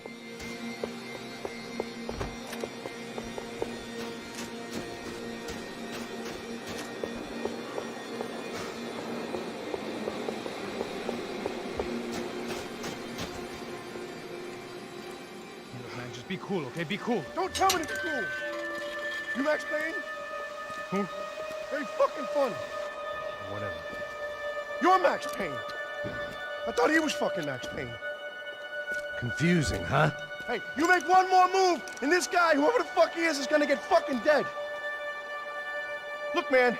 Look, man, just be cool, okay? Be cool. Don't tell me to be cool. You Max Payne? Who? Very fucking funny. Whatever. You're Max Payne. I thought he was fucking Max Payne. Confusing, huh? Hey, you make one more move, and this guy, whoever the fuck he is gonna get fucking dead. Look, man,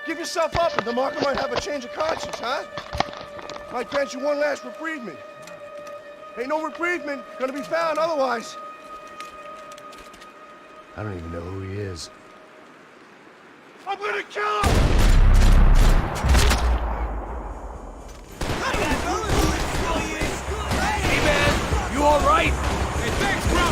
give yourself up, and DeMarco might have a change of conscience, huh? Might grant you one last reprievement. Ain't no reprievement gonna be found otherwise. I don't even know who he is. I'm gonna kill him! Hey, man! You all right? Hey, thanks, bro!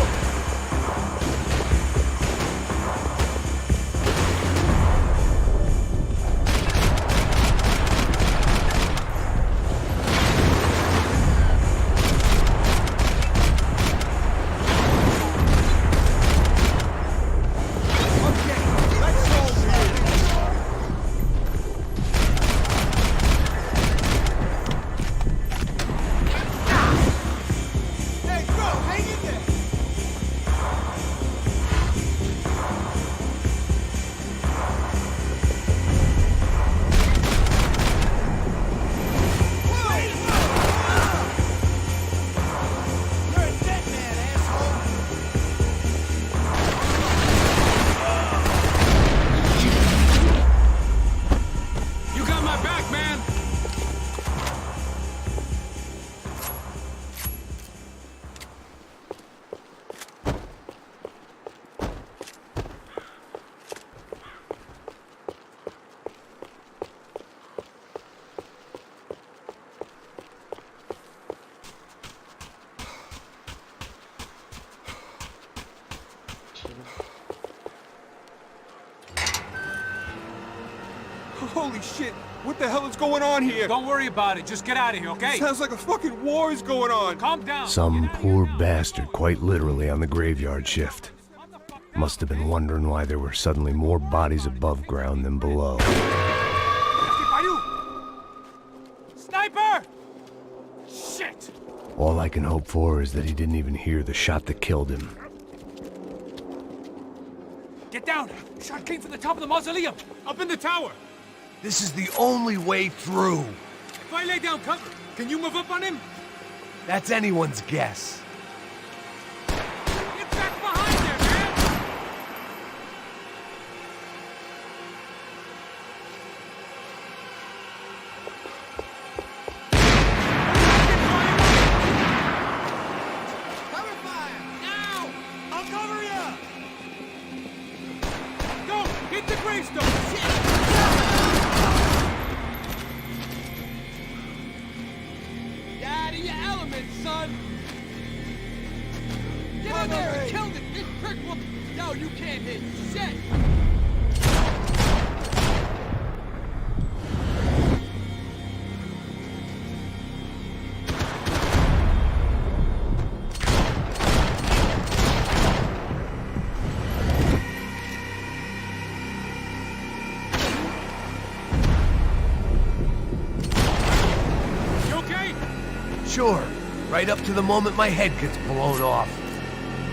Holy shit! What the hell is going on here? Don't worry about it. Just get out of here, okay? Sounds like a fucking war is going on. Calm down. Some poor bastard, quite literally, on the graveyard shift. Must have been wondering why there were suddenly more bodies above ground than below. Sniper! Shit! All I can hope for is that he didn't even hear the shot that killed him. Get down! Shot came from the top of the mausoleum! Up in the tower! This is the only way through. If I lay down cover, can you move up on him? That's anyone's guess. Get back behind there, man! Cover fire! Now! I'll cover you! Go! Hit the gravestone! Shit! Get out of your element, son! Get in there and kill it! This trick will... No, you can't hit shit! You okay? Sure, right up to the moment my head gets blown off.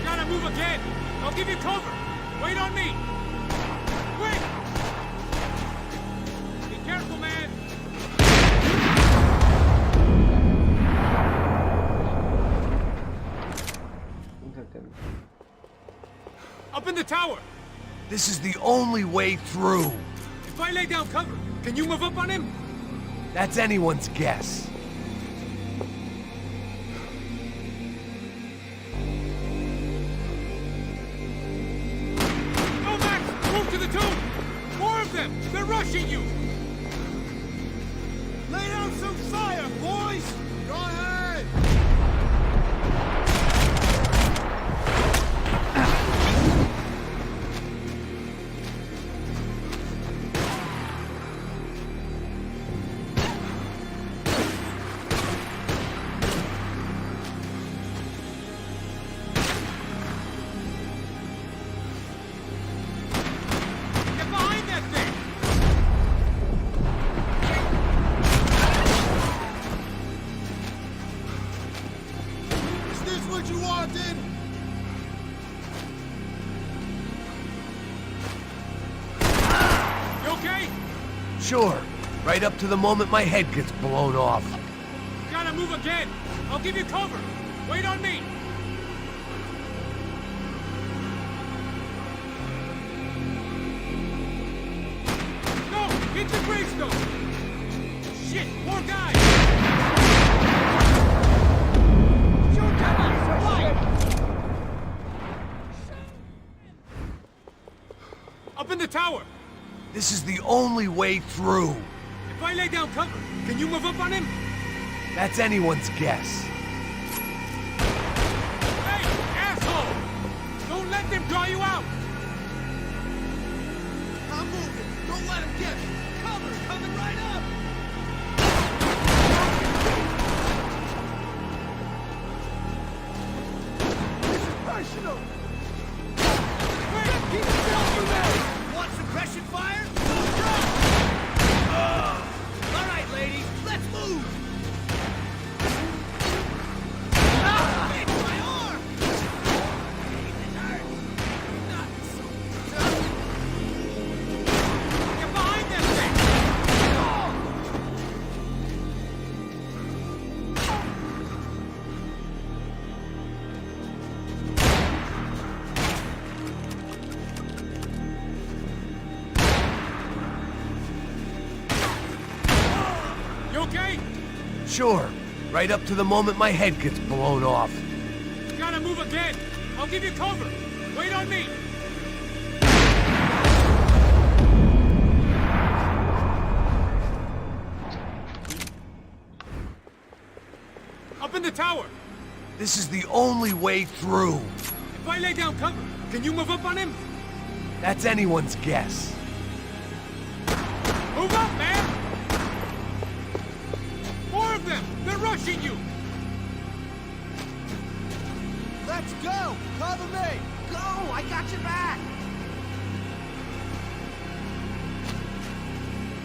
Gotta move again! I'll give you cover! Wait on me! Quick! Be careful, man! Up in the tower! This is the only way through. If I lay down cover, can you move up on him? That's anyone's guess. Go, Max! Move to the tomb! More of them! They're rushing you! Lay down some fire, boys! Go ahead! Get behind that thing! Is this what you wanted? You okay? Sure, right up to the moment my head gets blown off. Gotta move again! I'll give you cover! Wait on me! Go! Hit the gravestone! Shit! More guys! Shoot them! Fire! Up in the tower! This is the only way through. If I lay down cover, can you move up on him? That's anyone's guess. Hey, asshole! Don't let them draw you out! I'm moving. Don't let him get me. Cover coming right up. This is personal. Quick! Keep it down, you men. Want suppression fire? All right, ladies, let's move. Ah! Bitch, my arm! This hurts. Not so tough. Get behind that thing! You okay? Sure, right up to the moment my head gets blown off. Gotta move again! I'll give you cover! Wait on me! Up in the tower! This is the only way through. If I lay down cover, can you move up on him? That's anyone's guess. Move up, man! More of them! They're rushing you! Let's go! Cover me! Go! I got your back!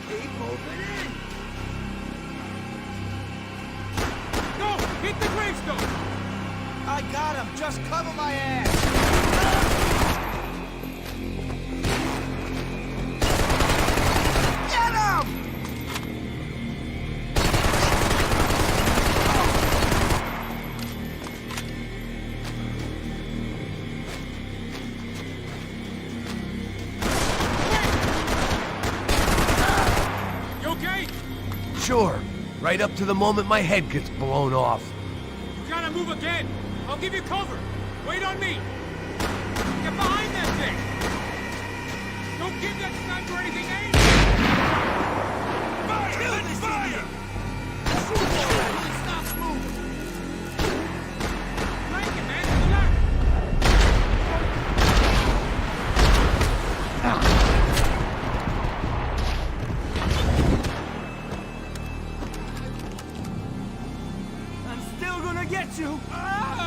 Keep moving in! Go! Hit the gravestone! I got him! Just cover my ass! Get him! Sure. Right up to the moment my head gets blown off. You gotta move again. I'll give you cover. Wait on me. Get behind that thing. Don't give that sniper anything aim. Fire! Kill this fire! Idiot! Stop moving! Flank it, man, to the left. Get you! Come around!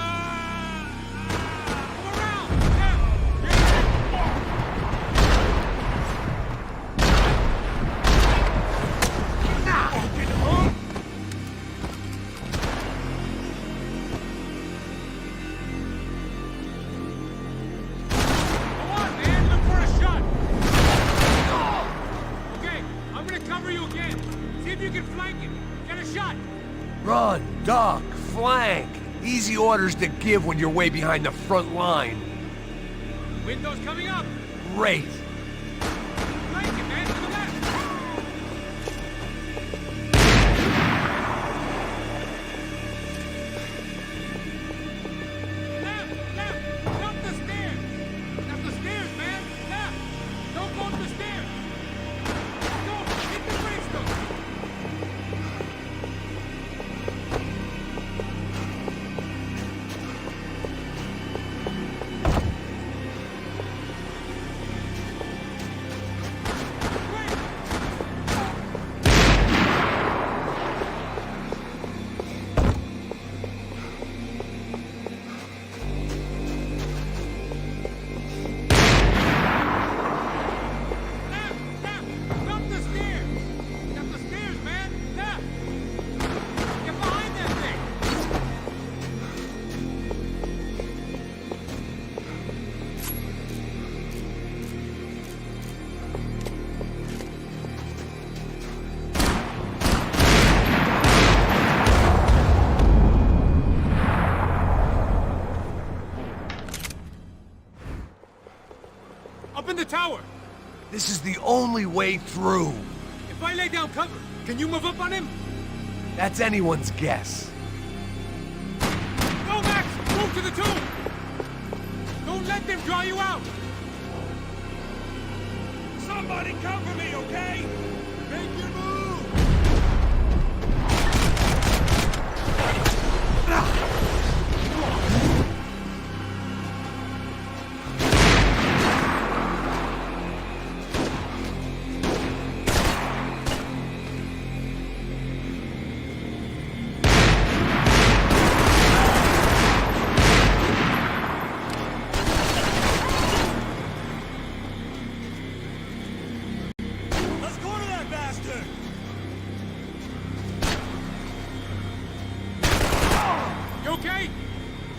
Come on, man! Look for a shot! Okay, I'm gonna cover you again. See if you can flank it. Get a shot! Run, duck, flank. Easy orders to give when you're way behind the front line. Windows coming up! Great. Flank it, man, to the left! Left! Up the stairs! Up the stairs, man! Left! Don't go up the stairs! Go! Hit the gravestone! Up in the tower! This is the only way through. If I lay down cover, can you move up on him? That's anyone's guess. Go, Max! Move to the tomb! Don't let them draw you out! Somebody cover me, okay? Make your move!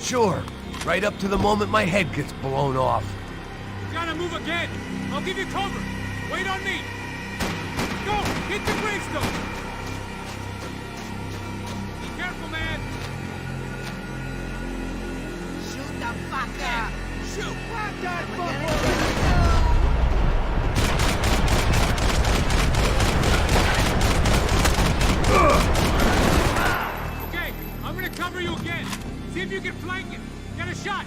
Sure. Right up to the moment my head gets blown off. You gotta move again. I'll give you cover. Wait on me. Go! Hit the gravestone! Be careful, man! Shoot the fucker! Shoot! Fuck that fucker! Okay, I'm gonna cover you again. See if you can flank it. Get a shot.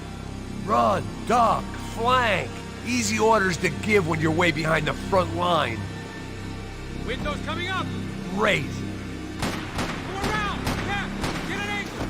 Run, duck, flank. Easy orders to give when you're way behind the front line. Windows coming up. Great. Go around. Yeah, get an angle.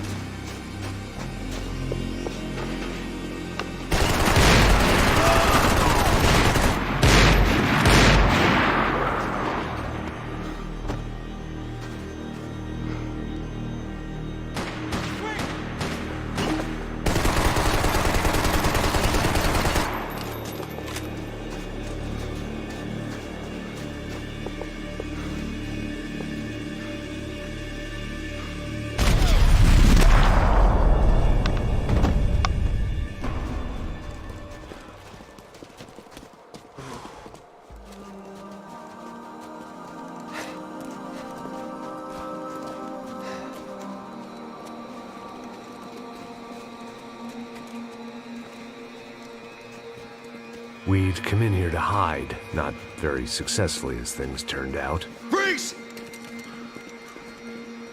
We'd come in here to hide, not very successfully as things turned out. Freeze!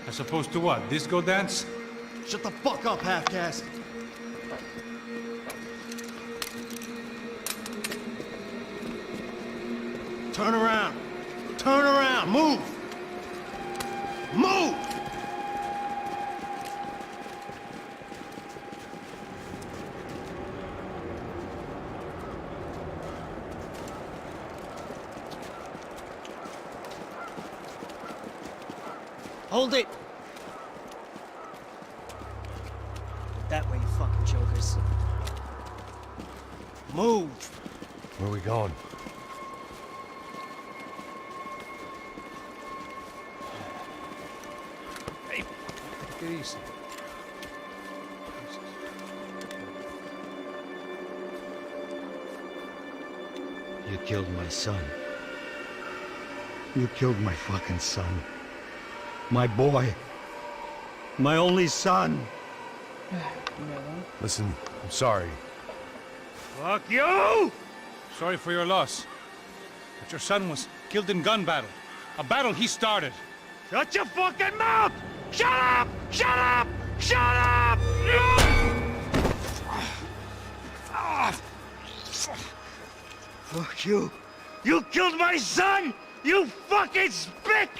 As opposed to what? Disco dance? Shut the fuck up, half-caste. Turn around. Turn around. Move. Move! Hold it! That way, you fucking jokers. Move! Where are we going? Hey, take it easy. You killed my son. You killed my fucking son. My boy. My only son. Listen, I'm sorry. Fuck you! Sorry for your loss. But your son was killed in gun battle. A battle he started. Shut your fucking mouth! Shut up! Shut up! Shut up! Fuck you. You killed my son! You fucking spick!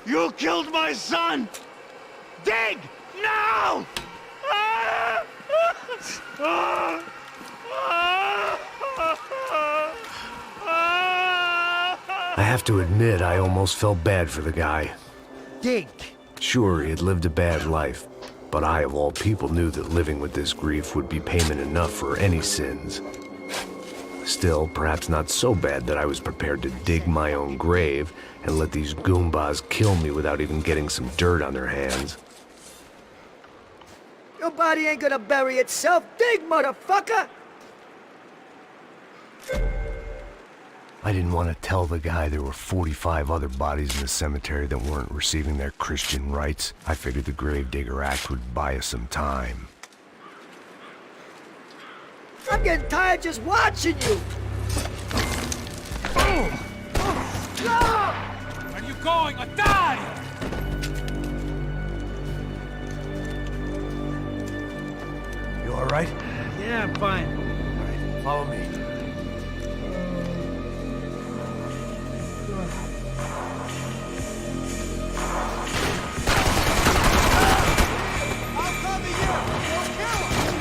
You killed my son! Dig! Now! I have to admit, I almost felt bad for the guy. Dig! Sure, he had lived a bad life, but I, of all people, knew that living with this grief would be payment enough for any sins. Still, perhaps not so bad that I was prepared to dig my own grave and let these Goombas kill me without even getting some dirt on their hands. Your body ain't gonna bury itself. Dig, motherfucker! I didn't want to tell the guy there were 45 other bodies in the cemetery that weren't receiving their Christian rites. I figured the Gravedigger Act would buy us some time. I'm getting tired just watching you! Where are you going? Or die! You all right? Yeah, I'm fine. All right, follow me. I'll cover you! Don't kill him!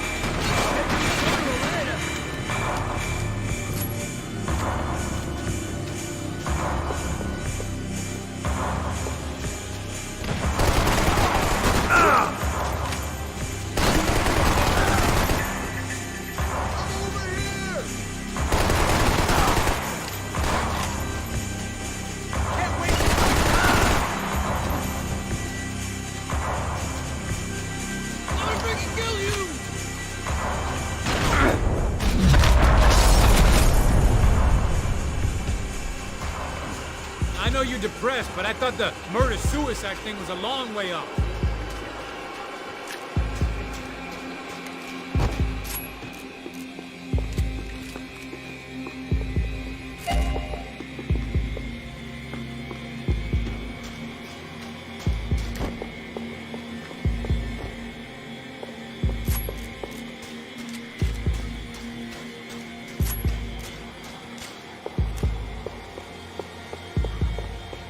I know you're depressed, but I thought the murder-suicide thing was a long way off.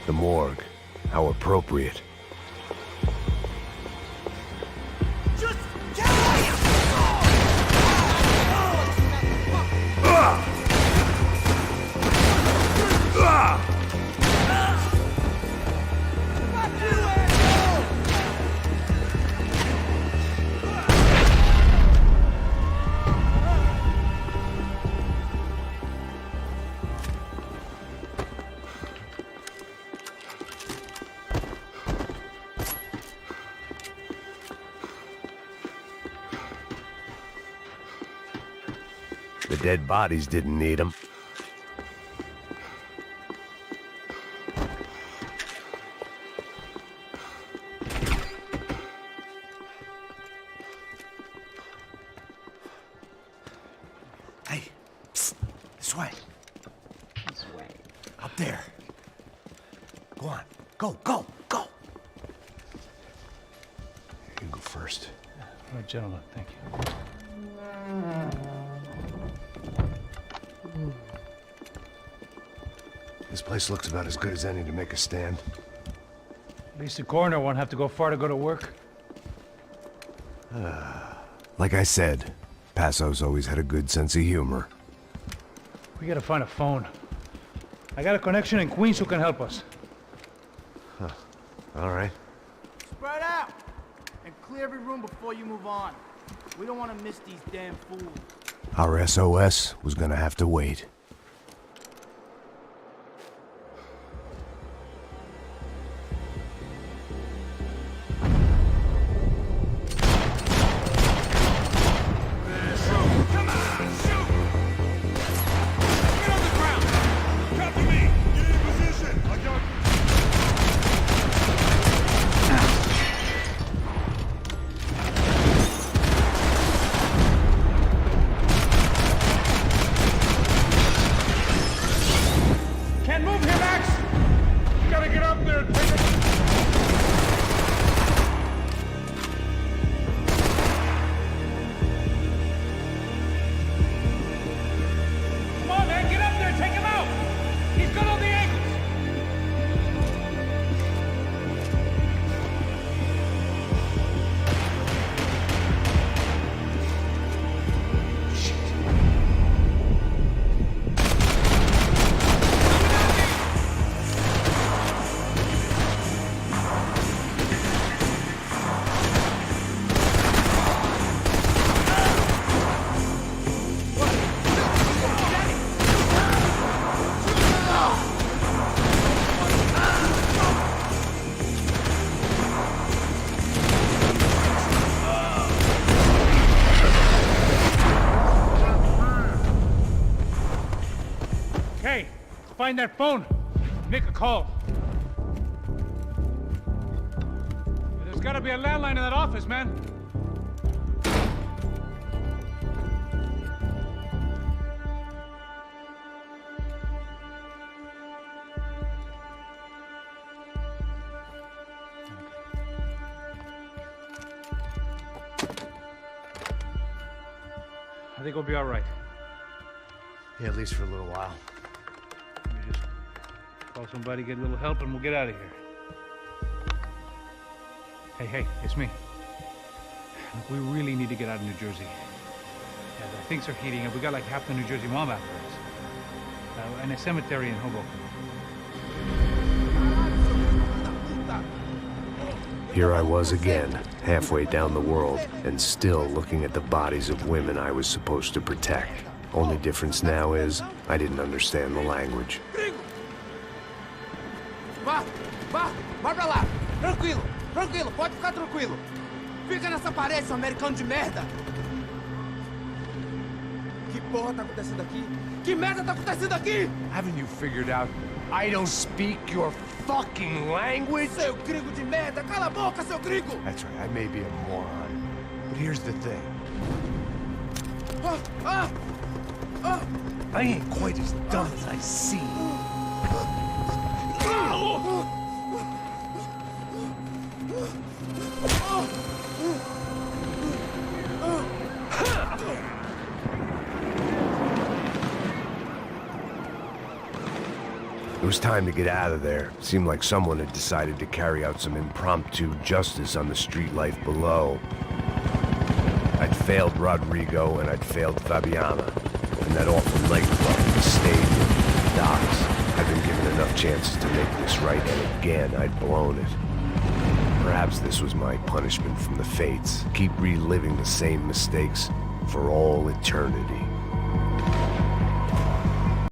The morgue. How appropriate. Just kill him! The dead bodies didn't need them. Go, go, go. You can go first. All right, gentlemen, thank you. This place looks about as good as any to make a stand. At least the coroner won't have to go far to go to work. Like I said, Passo's always had a good sense of humor. We gotta find a phone. I got a connection in Queens who can help us. Huh. All right. Spread out and clear every room before you move on. We don't want to miss these damn fools. Our SOS was gonna have to wait. Can't move here, Max! You gotta get up there and take it. Come on, man, get up there, take him out! He's got all the angles! Okay, find that phone. Make a call. There's gotta be a landline in that office, man. I think we'll be all right. Yeah, at least for a little while. Let me just call somebody, get a little help, and we'll get out of here. Hey, it's me. Look, we really need to get out of New Jersey. Yeah, things are heating up. We got like half the New Jersey mob after us. And a cemetery in Hoboken. Here I was again, halfway down the world, and still looking at the bodies of women I was supposed to protect. Only difference now is, I didn't understand the language. Vai pra lá. Tranquilo, pode ficar tranquilo. Fica nessa parede, seu americano de merda. Que porra tá acontecendo aqui? Que merda tá acontecendo aqui? Haven't you figured out I don't speak your fucking language? Seu gringo de merda, cala a boca, seu gringo! That's right, I may be a moron, but here's the thing. I ain't quite as dumb as I seem. It was time to get out of there. Seemed like someone had decided to carry out some impromptu justice on the street life below. I'd failed Rodrigo and I'd failed Fabiana. And that awful nightclub, the stadium, the docks. I'd been given enough chances to make this right, and again, I'd blown it. Perhaps this was my punishment from the fates. Keep reliving the same mistakes for all eternity.